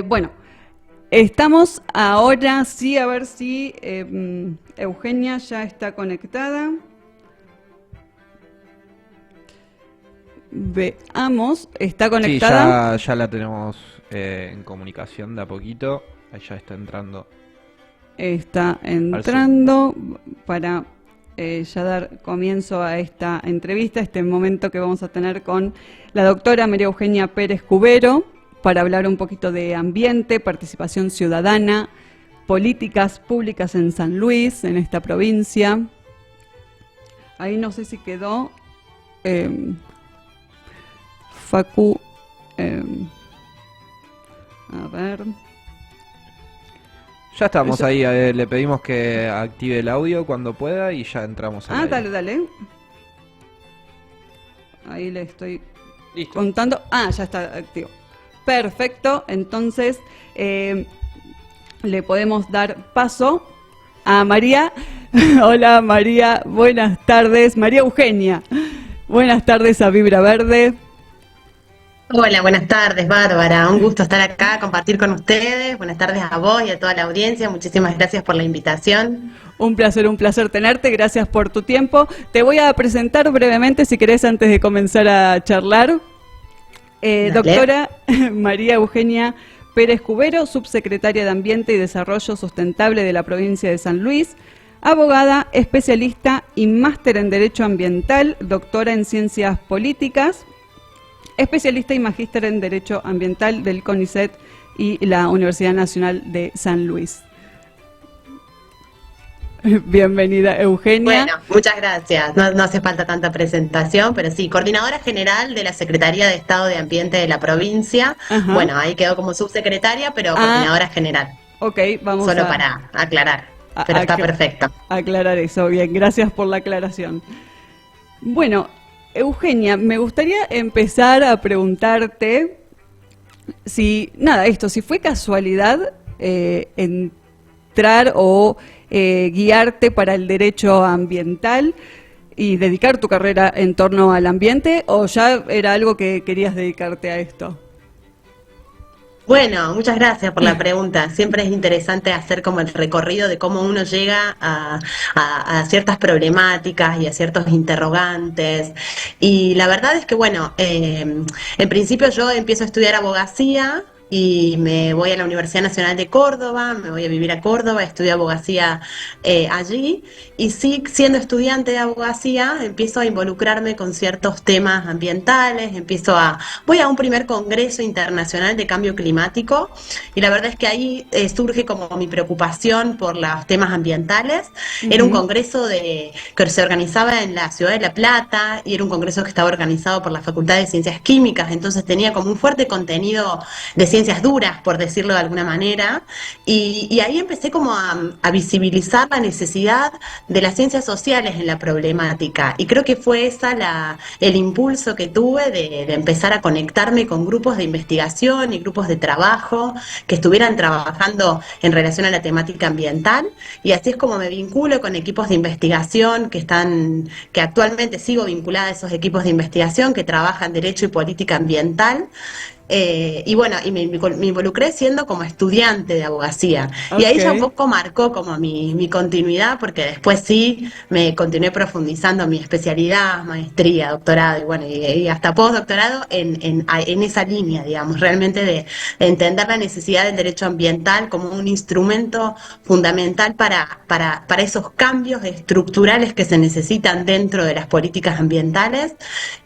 Bueno, estamos ahora sí, a ver si Eugenia ya está conectada. Veamos, ¿está conectada? Sí, ya la tenemos en comunicación de a poquito. Ahí ya está entrando. Está entrando para ya dar comienzo a esta entrevista, este momento que vamos a tener con la doctora María Eugenia Pérez Cubero, para hablar un poquito de ambiente, participación ciudadana, políticas públicas en San Luis, en esta provincia. Ahí no sé si quedó Facu. A ver. Ya estamos ahí, le pedimos que active el audio cuando pueda y ya entramos ahí. Dale. Ahí le estoy Listo. contando. Ah, ya está activo. Perfecto, entonces le podemos dar paso a María. Hola María, buenas tardes. María Eugenia, buenas tardes a Vibra Verde. Hola, buenas tardes, Bárbara. Un gusto estar acá, compartir con ustedes. Buenas tardes a vos y a toda la audiencia. Muchísimas gracias por la invitación. Un placer tenerte. Gracias por tu tiempo. Te voy a presentar brevemente, si querés, antes de comenzar a charlar. Doctora María Eugenia Pérez Cubero, subsecretaria de Ambiente y Desarrollo Sustentable de la provincia de San Luis, abogada, especialista y máster en Derecho Ambiental, doctora en Ciencias Políticas, especialista y magíster en Derecho Ambiental del CONICET y la Universidad Nacional de San Luis. Bienvenida, Eugenia. Bueno, muchas gracias. No hace falta tanta presentación, pero sí, coordinadora general de la Secretaría de Estado de Ambiente de la provincia. Ajá. Bueno, ahí quedó como subsecretaria, pero coordinadora general. Ok, vamos Solo para aclarar, pero está perfecto. Aclarar eso, bien, gracias por la aclaración. Bueno, Eugenia, me gustaría empezar a preguntarte si fue casualidad entrar o guiarte para el derecho ambiental y dedicar tu carrera en torno al ambiente, o ya era algo que querías dedicarte a esto. Bueno, muchas gracias por la pregunta. Siempre es interesante hacer como el recorrido de cómo uno llega a ciertas problemáticas y a ciertos interrogantes. Y la verdad es que, bueno, en principio yo empiezo a estudiar abogacía y me voy a la Universidad Nacional de Córdoba, me voy a vivir a Córdoba, estudio abogacía allí, y sí, siendo estudiante de abogacía, empiezo a involucrarme con ciertos temas ambientales, voy a un primer congreso internacional de cambio climático, y la verdad es que ahí surge como mi preocupación por los temas ambientales. Era un congreso que se organizaba en la ciudad de La Plata, y era un congreso que estaba organizado por la Facultad de Ciencias Químicas, entonces tenía como un fuerte contenido de ciencias duras, por decirlo de alguna manera, y ahí empecé como a visibilizar la necesidad de las ciencias sociales en la problemática, y creo que fue el impulso que tuve de empezar a conectarme con grupos de investigación y grupos de trabajo que estuvieran trabajando en relación a la temática ambiental, y así es como me vinculo con equipos de investigación que actualmente sigo vinculada a esos equipos de investigación que trabajan derecho y política ambiental. Y bueno, me involucré siendo como estudiante de abogacía. Okay. Y ahí ya un poco marcó como mi continuidad, porque después sí me continué profundizando en mi especialidad, maestría, doctorado, y bueno, y hasta postdoctorado en esa línea, digamos, realmente de entender la necesidad del derecho ambiental como un instrumento fundamental para esos cambios estructurales que se necesitan dentro de las políticas ambientales.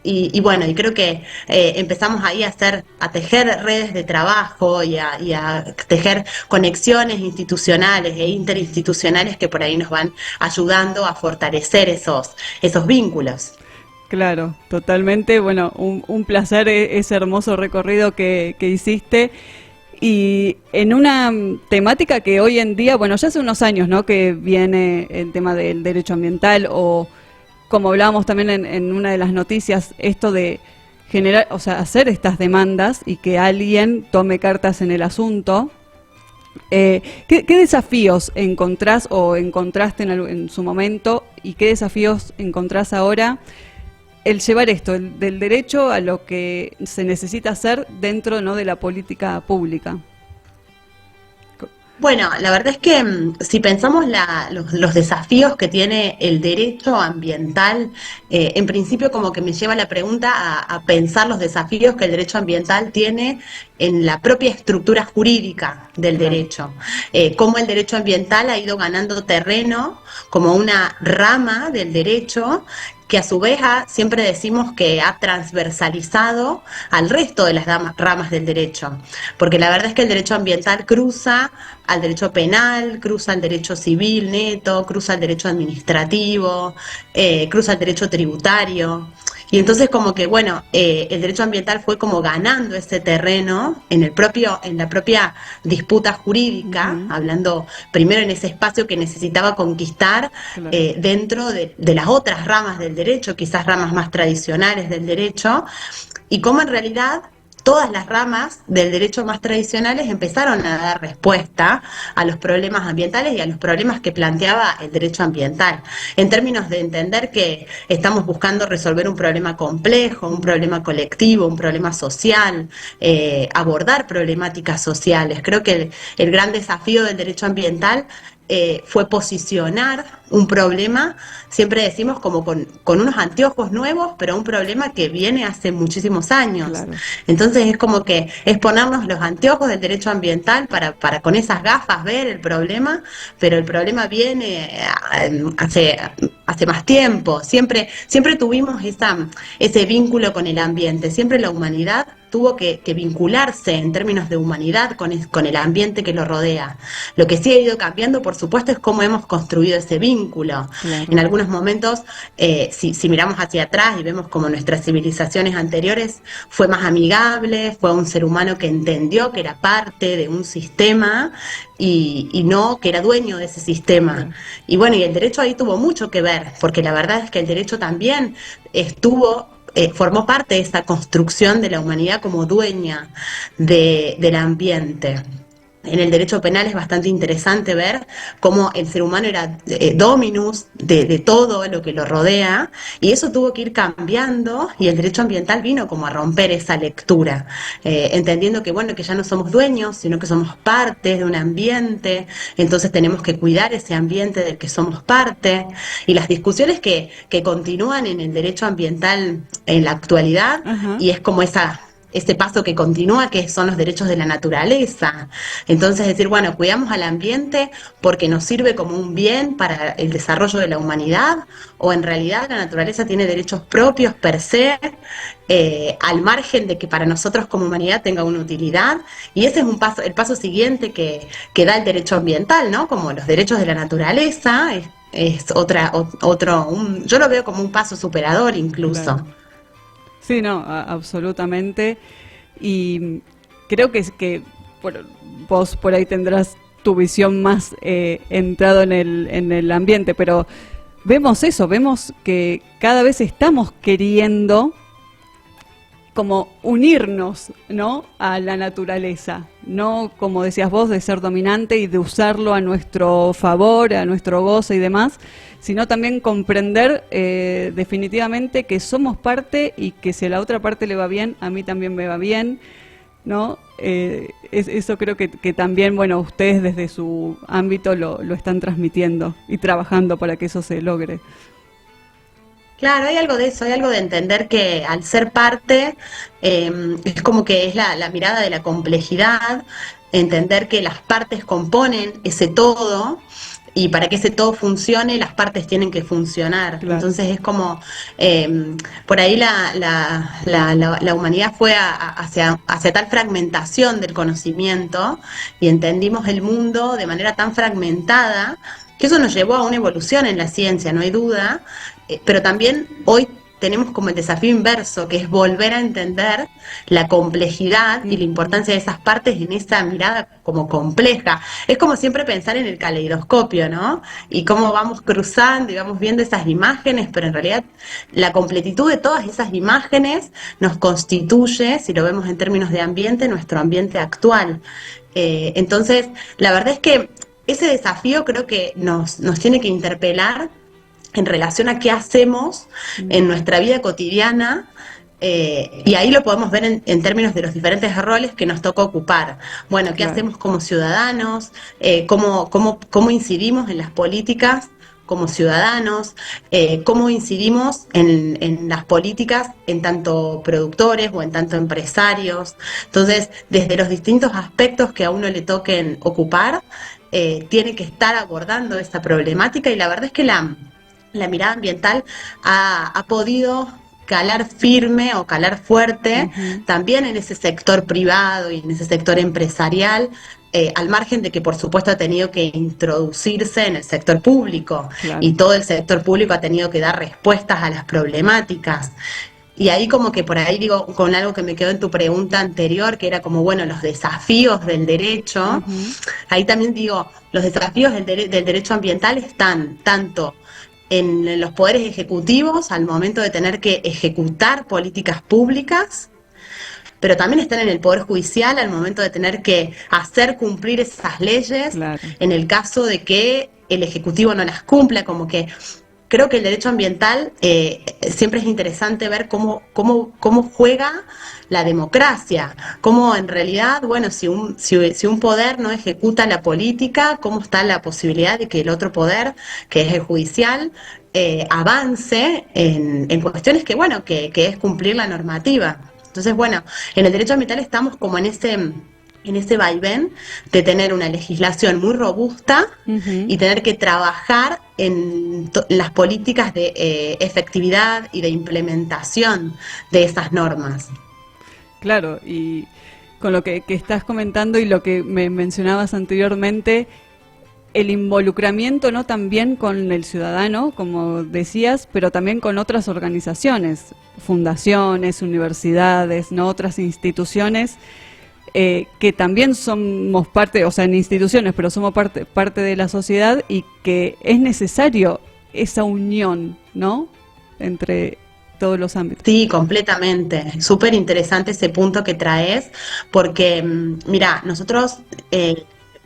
Y bueno, y creo que empezamos ahí a tejer redes de trabajo y a tejer conexiones institucionales e interinstitucionales que por ahí nos van ayudando a fortalecer esos vínculos. Claro, totalmente. Bueno, un placer ese hermoso recorrido que hiciste. Y en una temática que hoy en día, bueno, ya hace unos años, ¿no?, que viene el tema del derecho ambiental, o como hablábamos también en una de las noticias, esto de generar, o sea, hacer estas demandas y que alguien tome cartas en el asunto. ¿Qué desafíos encontrás o encontraste en su momento, y qué desafíos encontrás ahora el llevar esto del derecho a lo que se necesita hacer dentro, ¿no?, de la política pública? Bueno, la verdad es que si pensamos los desafíos que tiene el derecho ambiental, en principio como que me lleva la pregunta a pensar los desafíos que el derecho ambiental tiene en la propia estructura jurídica del derecho. Cómo el derecho ambiental ha ido ganando terreno como una rama del derecho que a su vez siempre decimos que ha transversalizado al resto de las ramas del derecho, porque la verdad es que el derecho ambiental cruza al derecho penal, cruza al derecho civil neto, cruza al derecho administrativo, cruza al derecho tributario. Y entonces como que, bueno, el derecho ambiental fue como ganando ese terreno en la propia disputa jurídica, hablando primero en ese espacio que necesitaba conquistar Claro. dentro de las otras ramas del derecho, quizás ramas más tradicionales del derecho, y cómo en realidad todas las ramas del derecho más tradicionales empezaron a dar respuesta a los problemas ambientales y a los problemas que planteaba el derecho ambiental, en términos de entender que estamos buscando resolver un problema complejo, un problema colectivo, un problema social, abordar problemáticas sociales. Creo que el gran desafío del derecho ambiental fue posicionar un problema, siempre decimos como con unos anteojos nuevos, pero un problema que viene hace muchísimos años. Claro. Entonces es como que es ponernos los anteojos del derecho ambiental para con esas gafas ver el problema, pero el problema viene hace más tiempo. Siempre tuvimos ese vínculo con el ambiente, siempre la humanidad tuvo que vincularse en términos de humanidad con el ambiente que lo rodea. Lo que sí ha ido cambiando, por supuesto, es cómo hemos construido ese vínculo. Claro. En algunos momentos, si miramos hacia atrás y vemos como nuestras civilizaciones anteriores, fue más amigable, fue un ser humano que entendió que era parte de un sistema y no que era dueño de ese sistema. Claro. Y bueno, y el derecho ahí tuvo mucho que ver, porque la verdad es que el derecho también formó parte de esa construcción de la humanidad como dueña del ambiente. En el derecho penal es bastante interesante ver cómo el ser humano era dominus de todo lo que lo rodea, y eso tuvo que ir cambiando, y el derecho ambiental vino como a romper esa lectura, entendiendo que bueno, que ya no somos dueños, sino que somos parte de un ambiente, entonces tenemos que cuidar ese ambiente del que somos parte, y las discusiones que continúan en el derecho ambiental en la actualidad, Ajá. y es como ese paso que continúa, que son los derechos de la naturaleza. Entonces decir, bueno, cuidamos al ambiente porque nos sirve como un bien para el desarrollo de la humanidad, o en realidad la naturaleza tiene derechos propios per se, al margen de que para nosotros como humanidad tenga una utilidad. Y ese es el paso siguiente que da el derecho ambiental, ¿no? Como los derechos de la naturaleza, es yo lo veo como un paso superador incluso. Claro. Sí, no, absolutamente. Y creo que vos por ahí tendrás tu visión más entrado en el ambiente, pero vemos eso, vemos que cada vez estamos queriendo como unirnos, ¿no?, a la naturaleza, no, como decías vos, de ser dominante y de usarlo a nuestro favor, a nuestro goce y demás, sino también comprender definitivamente que somos parte y que si a la otra parte le va bien, a mí también me va bien, ¿no? Eso creo que también, bueno, ustedes desde su ámbito lo están transmitiendo y trabajando para que eso se logre. Claro, hay algo de eso, hay algo de entender que al ser parte, es como que es la mirada de la complejidad, entender que las partes componen ese todo, y para que ese todo funcione, las partes tienen que funcionar. Claro. Entonces es como, por ahí la humanidad fue hacia tal fragmentación del conocimiento, y entendimos el mundo de manera tan fragmentada, que eso nos llevó a una evolución en la ciencia, no hay duda, pero también hoy tenemos como el desafío inverso, que es volver a entender la complejidad y la importancia de esas partes en esa mirada como compleja. Es como siempre pensar en el caleidoscopio, ¿no? Y cómo vamos cruzando y vamos viendo esas imágenes, pero en realidad la completitud de todas esas imágenes nos constituye, si lo vemos en términos de ambiente, nuestro ambiente actual. Entonces, la verdad es que ese desafío creo que nos tiene que interpelar en relación a qué hacemos en nuestra vida cotidiana, y ahí lo podemos ver en términos de los diferentes roles que nos toca ocupar. Bueno, qué Claro. hacemos como ciudadanos, cómo incidimos en las políticas como ciudadanos, cómo incidimos en las políticas en tanto productores o en tanto empresarios. Entonces, desde los distintos aspectos que a uno le toquen ocupar, tiene que estar abordando esta problemática, y la verdad es que la mirada ambiental ha podido calar firme o calar fuerte también en ese sector privado y en ese sector empresarial, al margen de que por supuesto ha tenido que introducirse en el sector público. Claro. Y todo el sector público ha tenido que dar respuestas a las problemáticas. Y ahí como que por ahí digo, con algo que me quedó en tu pregunta anterior, que era como, bueno, los desafíos del derecho, ahí también digo, los desafíos del derecho ambiental están tanto en los poderes ejecutivos al momento de tener que ejecutar políticas públicas, pero también están en el Poder Judicial al momento de tener que hacer cumplir esas leyes, Claro. en el caso de que el Ejecutivo no las cumpla, como que creo que el derecho ambiental siempre es interesante ver cómo juega la democracia, cómo en realidad, bueno, si un poder no ejecuta la política, cómo está la posibilidad de que el otro poder, que es el judicial, avance en cuestiones que, bueno, que es cumplir la normativa. Entonces, bueno, en el derecho ambiental estamos como en ese vaivén de tener una legislación muy robusta y tener que trabajar en las políticas de efectividad y de implementación de esas normas. Claro, y con lo que estás comentando y lo que me mencionabas anteriormente, el involucramiento, ¿no?, también con el ciudadano, como decías, pero también con otras organizaciones, fundaciones, universidades, ¿no?, otras instituciones, que también somos parte, o sea, en instituciones, pero somos parte de la sociedad, y que es necesario esa unión, ¿no?, entre todos los ámbitos. Sí, completamente. Súper interesante ese punto que traes, porque, mira, nosotros,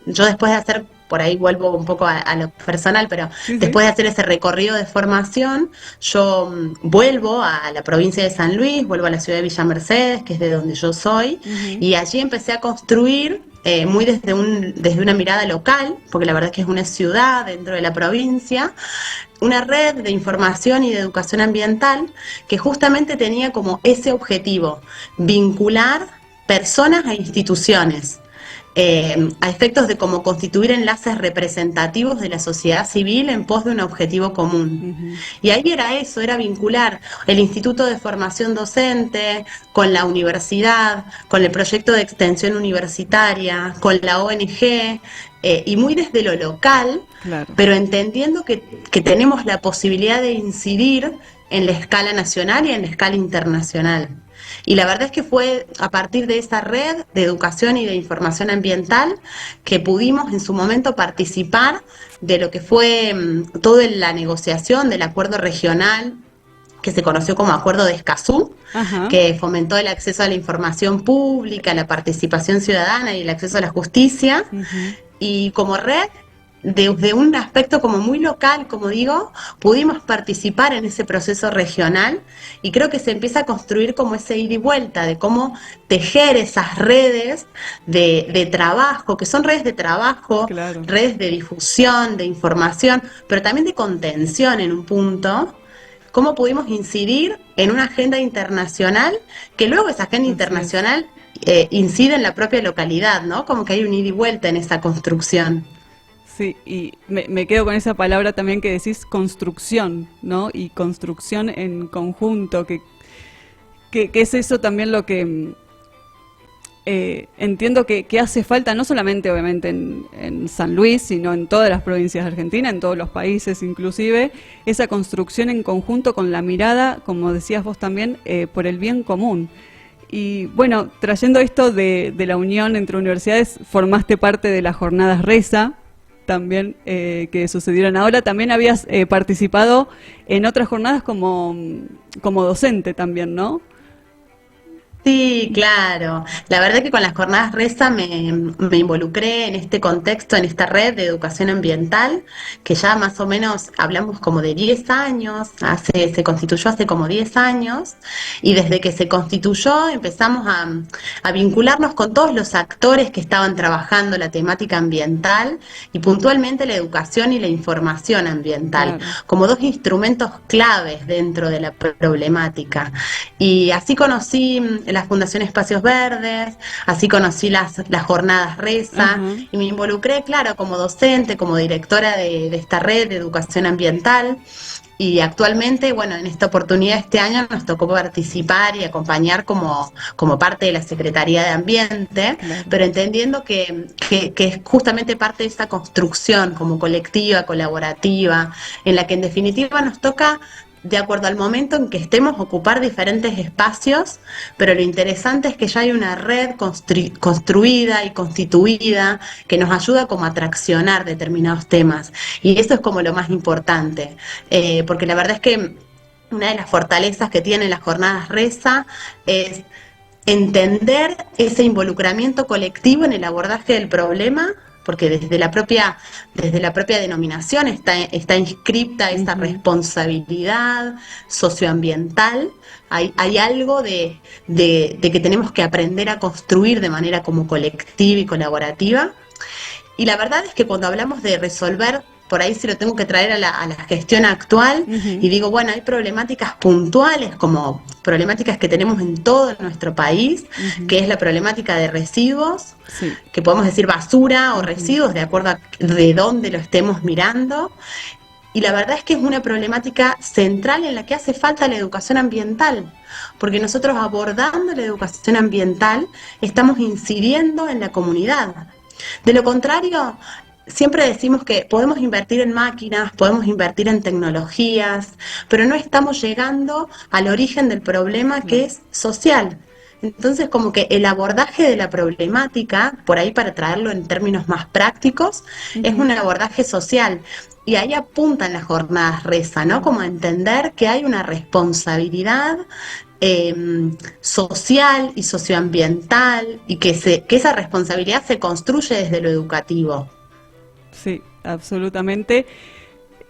yo después de hacer, por ahí vuelvo un poco a lo personal, pero después de hacer ese recorrido de formación, yo vuelvo a la provincia de San Luis, vuelvo a la ciudad de Villa Mercedes, que es de donde yo soy, y allí empecé a construir muy desde una mirada local, porque la verdad es que es una ciudad dentro de la provincia, una red de información y de educación ambiental que justamente tenía como ese objetivo, vincular personas a instituciones, a efectos de cómo constituir enlaces representativos de la sociedad civil en pos de un objetivo común. Y ahí era eso, era vincular el Instituto de Formación Docente con la universidad, con el proyecto de extensión universitaria, con la ONG, y muy desde lo local, Claro. pero entendiendo que tenemos la posibilidad de incidir en la escala nacional y en la escala internacional. Y la verdad es que fue a partir de esa red de educación y de información ambiental que pudimos en su momento participar de lo que fue toda la negociación del acuerdo regional que se conoció como Acuerdo de Escazú, que fomentó el acceso a la información pública, la participación ciudadana y el acceso a la justicia. Y como red, desde un aspecto como muy local, como digo, pudimos participar en ese proceso regional, y creo que se empieza a construir como ese ida y vuelta de cómo tejer esas redes de trabajo, que son redes de trabajo, Claro. redes de difusión, de información, pero también de contención en un punto. Cómo pudimos incidir en una agenda internacional, que luego esa agenda internacional incide en la propia localidad, ¿no? Como que hay un ida y vuelta en esa construcción. Sí, y me quedo con esa palabra también que decís, construcción, ¿no? Y construcción en conjunto, que es eso también lo que entiendo que hace falta, no solamente obviamente en San Luis, sino en todas las provincias de Argentina, en todos los países inclusive, esa construcción en conjunto con la mirada, como decías vos también, por el bien común. Y bueno, trayendo esto de la unión entre universidades, formaste parte de las jornadas RESA, también que sucedieron ahora. También habías participado en otras jornadas como docente también, ¿no? Sí, claro. La verdad que con las jornadas RESA me involucré en este contexto, en esta red de educación ambiental, que ya más o menos hablamos como de 10 años, se constituyó hace como 10 años, y desde que se constituyó empezamos a vincularnos con todos los actores que estaban trabajando la temática ambiental, y puntualmente la educación y la información ambiental, como dos instrumentos claves dentro de la problemática. Y así conocí la Fundación Espacios Verdes, así conocí las jornadas RESA, y me involucré, claro, como docente, como directora de esta red de educación ambiental. Y actualmente, bueno, en esta oportunidad este año nos tocó participar y acompañar como parte de la Secretaría de Ambiente, pero entendiendo que es justamente parte de esa construcción como colectiva, colaborativa, en la que en definitiva nos toca de acuerdo al momento en que estemos, ocupar diferentes espacios, pero lo interesante es que ya hay una red construida y constituida que nos ayuda como a traccionar determinados temas. Y eso es como lo más importante, porque la verdad es que una de las fortalezas que tienen las jornadas RESA es entender ese involucramiento colectivo en el abordaje del problema, porque desde la propia denominación está inscripta esa responsabilidad socioambiental. Hay algo de que tenemos que aprender a construir de manera como colectiva y colaborativa. Y la verdad es que cuando hablamos de resolver, por ahí sí lo tengo que traer a la gestión actual, y digo, bueno, hay problemáticas puntuales, como problemáticas que tenemos en todo nuestro país, que es la problemática de residuos, que podemos decir basura o residuos, de acuerdo a de dónde lo estemos mirando. Y la verdad es que es una problemática central en la que hace falta la educación ambiental, porque nosotros abordando la educación ambiental estamos incidiendo en la comunidad. De lo contrario, siempre decimos que podemos invertir en máquinas, podemos invertir en tecnologías, pero no estamos llegando al origen del problema, que es social. Entonces, como que el abordaje de la problemática, por ahí para traerlo en términos más prácticos, es un abordaje social. Y ahí apuntan las jornadas RESA, ¿no? Como a entender que hay una responsabilidad social y socioambiental, y que esa responsabilidad se construye desde lo educativo. Sí, absolutamente.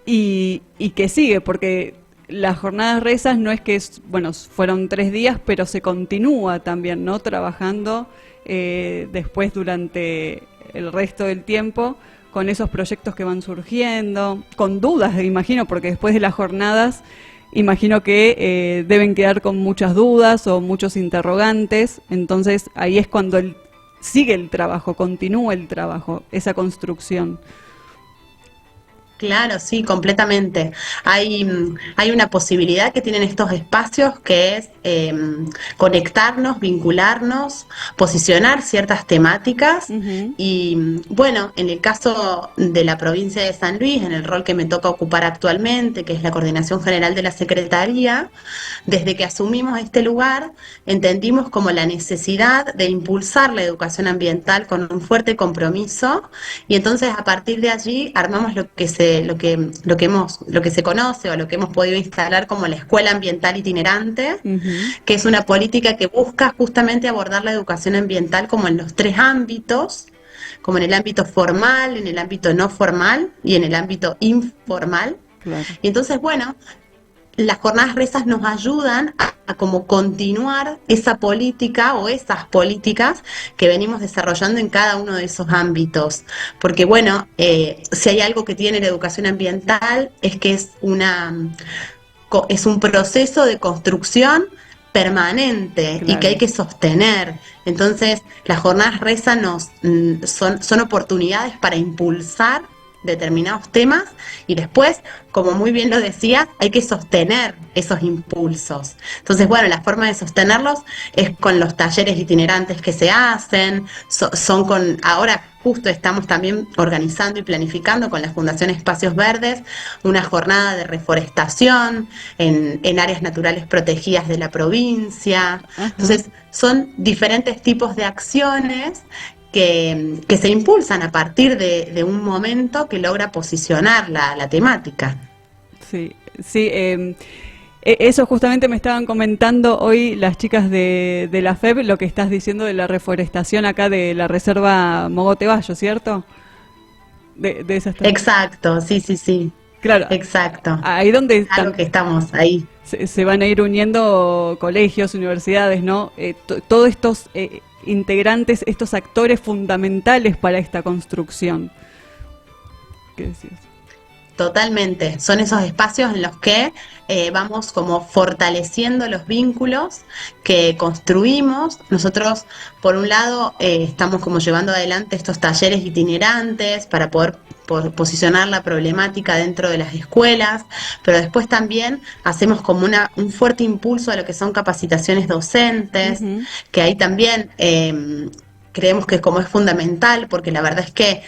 Y que sigue, porque las jornadas RESAs no es que, bueno, fueron 3 días, pero se continúa también, ¿no? Trabajando después durante el resto del tiempo con esos proyectos que van surgiendo, con dudas, imagino, porque después de las jornadas, imagino que deben quedar con muchas dudas o muchos interrogantes. Entonces ahí es cuando sigue el trabajo, continúa el trabajo, esa construcción. Claro, sí, completamente. Hay una posibilidad que tienen estos espacios, que es conectarnos, vincularnos, posicionar ciertas temáticas. Y bueno, en el caso de la provincia de San Luis, en el rol que me toca ocupar actualmente, que es la coordinación general de la Secretaría, desde que asumimos este lugar, entendimos como la necesidad de impulsar la educación ambiental con un fuerte compromiso, y entonces a partir de allí armamos lo que se conoce o lo que hemos podido instalar como la Escuela Ambiental Itinerante, que es una política que busca justamente abordar la educación ambiental como en los 3 ámbitos, como en el ámbito formal, en el ámbito no formal y en el ámbito informal. Claro. Y entonces, bueno, las jornadas RESAs nos ayudan a como continuar esa política o esas políticas que venimos desarrollando en cada uno de esos ámbitos. Porque bueno, si hay algo que tiene la educación ambiental es que es un proceso de construcción permanente, claro, y que hay que sostener. Entonces, las jornadas RESA son oportunidades para impulsar determinados temas, y después, como muy bien lo decías, hay que sostener esos impulsos. Entonces, bueno, la forma de sostenerlos es con los talleres itinerantes que se hacen, ahora justo estamos también organizando y planificando con la Fundación Espacios Verdes una jornada de reforestación en áreas naturales protegidas de la provincia. Entonces, son diferentes tipos de acciones que se impulsan a partir de un momento que logra posicionar la temática. Sí, sí. Eso justamente me estaban comentando hoy las chicas de la FEB, lo que estás diciendo de la reforestación acá de la Reserva Mogote Bayo, ¿cierto? De esa Exacto, sí. Claro. Exacto. Ahí donde algo que estamos ahí. Se van a ir uniendo colegios, universidades, ¿no? Todos estos integrantes, estos actores fundamentales para esta construcción. ¿Qué decías? Totalmente, son esos espacios en los que vamos como fortaleciendo los vínculos que construimos. Nosotros, por un lado, estamos como llevando adelante estos talleres itinerantes para poder posicionar la problemática dentro de las escuelas, pero después también hacemos como un fuerte impulso a lo que son capacitaciones docentes, que ahí también creemos que como es fundamental, porque la verdad es que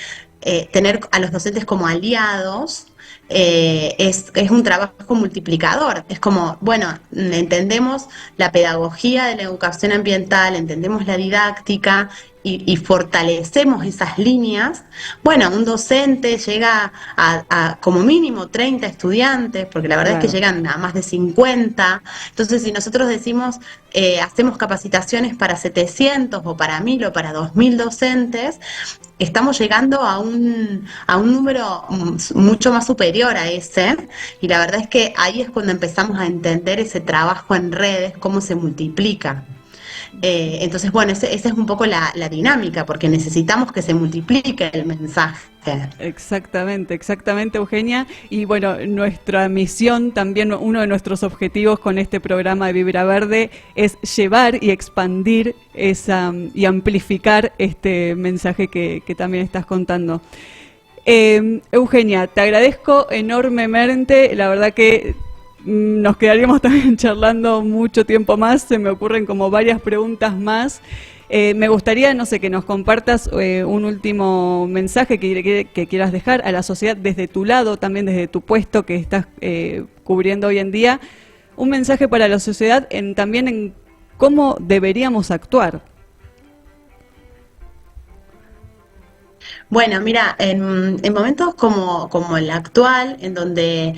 tener a los docentes como aliados es un trabajo multiplicador. Es como, bueno, entendemos la pedagogía de la educación ambiental, entendemos la didáctica y fortalecemos esas líneas. Bueno, un docente llega a como mínimo 30 estudiantes, porque la verdad es que llegan a más de 50. Entonces, si nosotros decimos, hacemos capacitaciones para 700 o para 1000 o para 2000 docentes, estamos llegando a un número mucho más superior a ese, y la verdad es que ahí es cuando empezamos a entender ese trabajo en redes, cómo se multiplica. Entonces, bueno, esa es un poco la dinámica, porque necesitamos que se multiplique el mensaje. Exactamente, Eugenia. Y bueno, nuestra misión, también uno de nuestros objetivos con este programa de Vibra Verde es llevar y expandir y amplificar este mensaje que también estás contando. Eugenia, te agradezco enormemente, la verdad que nos quedaríamos también charlando mucho tiempo más, se me ocurren como varias preguntas más. Me gustaría, no sé, que nos compartas un último mensaje que quieras dejar a la sociedad desde tu lado, también desde tu puesto que estás cubriendo hoy en día, un mensaje para la sociedad también en cómo deberíamos actuar. Bueno, mira, en momentos como el actual, en donde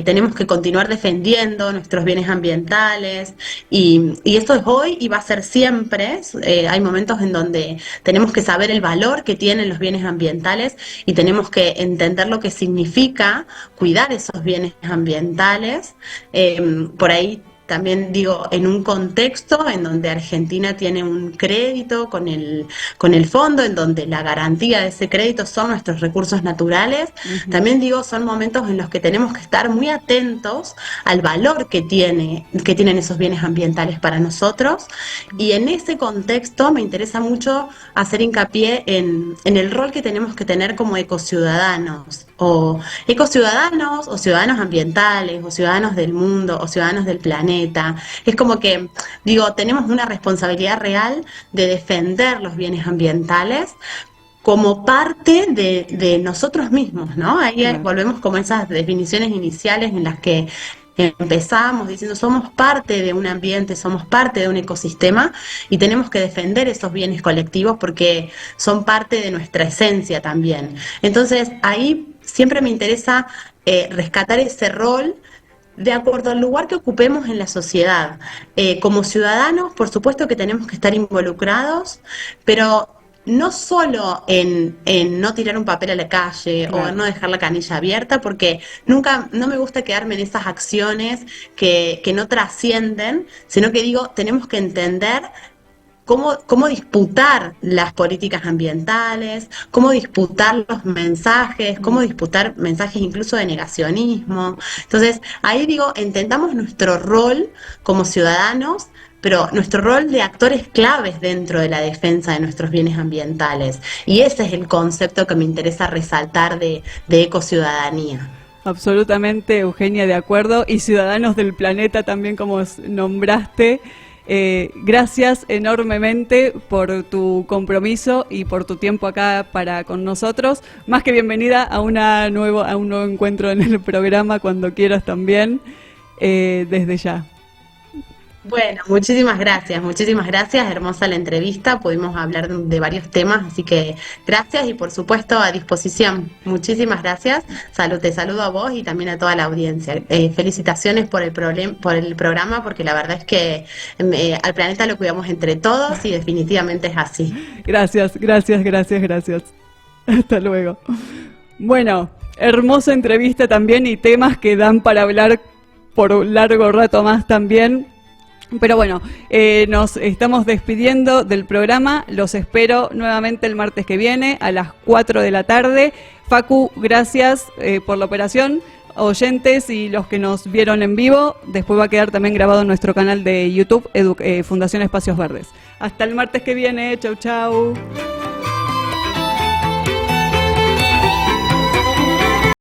tenemos que continuar defendiendo nuestros bienes ambientales, y esto es hoy y va a ser siempre, hay momentos en donde tenemos que saber el valor que tienen los bienes ambientales y tenemos que entender lo que significa cuidar esos bienes ambientales. Por ahí también digo, en un contexto en donde Argentina tiene un crédito con el fondo, en donde la garantía de ese crédito son nuestros recursos naturales, también digo, son momentos en los que tenemos que estar muy atentos al valor que tienen esos bienes ambientales para nosotros, y en ese contexto me interesa mucho hacer hincapié en el rol que tenemos que tener como ecociudadanos, o ciudadanos ambientales, o ciudadanos del mundo, o ciudadanos del planeta. Es como que, digo, tenemos una responsabilidad real de defender los bienes ambientales como parte de nosotros mismos, ¿no? Ahí volvemos como a esas definiciones iniciales en las que empezamos diciendo somos parte de un ambiente, somos parte de un ecosistema y tenemos que defender esos bienes colectivos porque son parte de nuestra esencia también. Entonces ahí siempre me interesa rescatar ese rol de acuerdo al lugar que ocupemos en la sociedad. Como ciudadanos, por supuesto que tenemos que estar involucrados, pero no solo en no tirar un papel a la calle, claro, o en no dejar la canilla abierta, porque no me gusta quedarme en esas acciones que no trascienden, sino que digo, tenemos que entender cómo disputar las políticas ambientales, cómo disputar los mensajes, cómo disputar mensajes incluso de negacionismo. Entonces, ahí digo, entendamos nuestro rol como ciudadanos, pero nuestro rol de actores claves dentro de la defensa de nuestros bienes ambientales. Y ese es el concepto que me interesa resaltar de ecociudadanía. Absolutamente, Eugenia, de acuerdo. Y ciudadanos del planeta también, como nombraste. Gracias enormemente por tu compromiso y por tu tiempo acá con nosotros. Más que bienvenida a un nuevo encuentro en el programa cuando quieras también, desde ya. Bueno, muchísimas gracias, hermosa la entrevista, pudimos hablar de varios temas, así que gracias y por supuesto a disposición. Muchísimas gracias, te saludo a vos y también a toda la audiencia. Felicitaciones por el programa, porque la verdad es que al planeta lo cuidamos entre todos y definitivamente es así. Gracias. Hasta luego. Bueno, hermosa entrevista también y temas que dan para hablar por un largo rato más también. Pero bueno, nos estamos despidiendo del programa, los espero nuevamente el martes que viene a las 4 de la tarde. Facu, gracias por la operación, oyentes y los que nos vieron en vivo, después va a quedar también grabado en nuestro canal de YouTube, Fundación Espacios Verdes. Hasta el martes que viene, chau chau.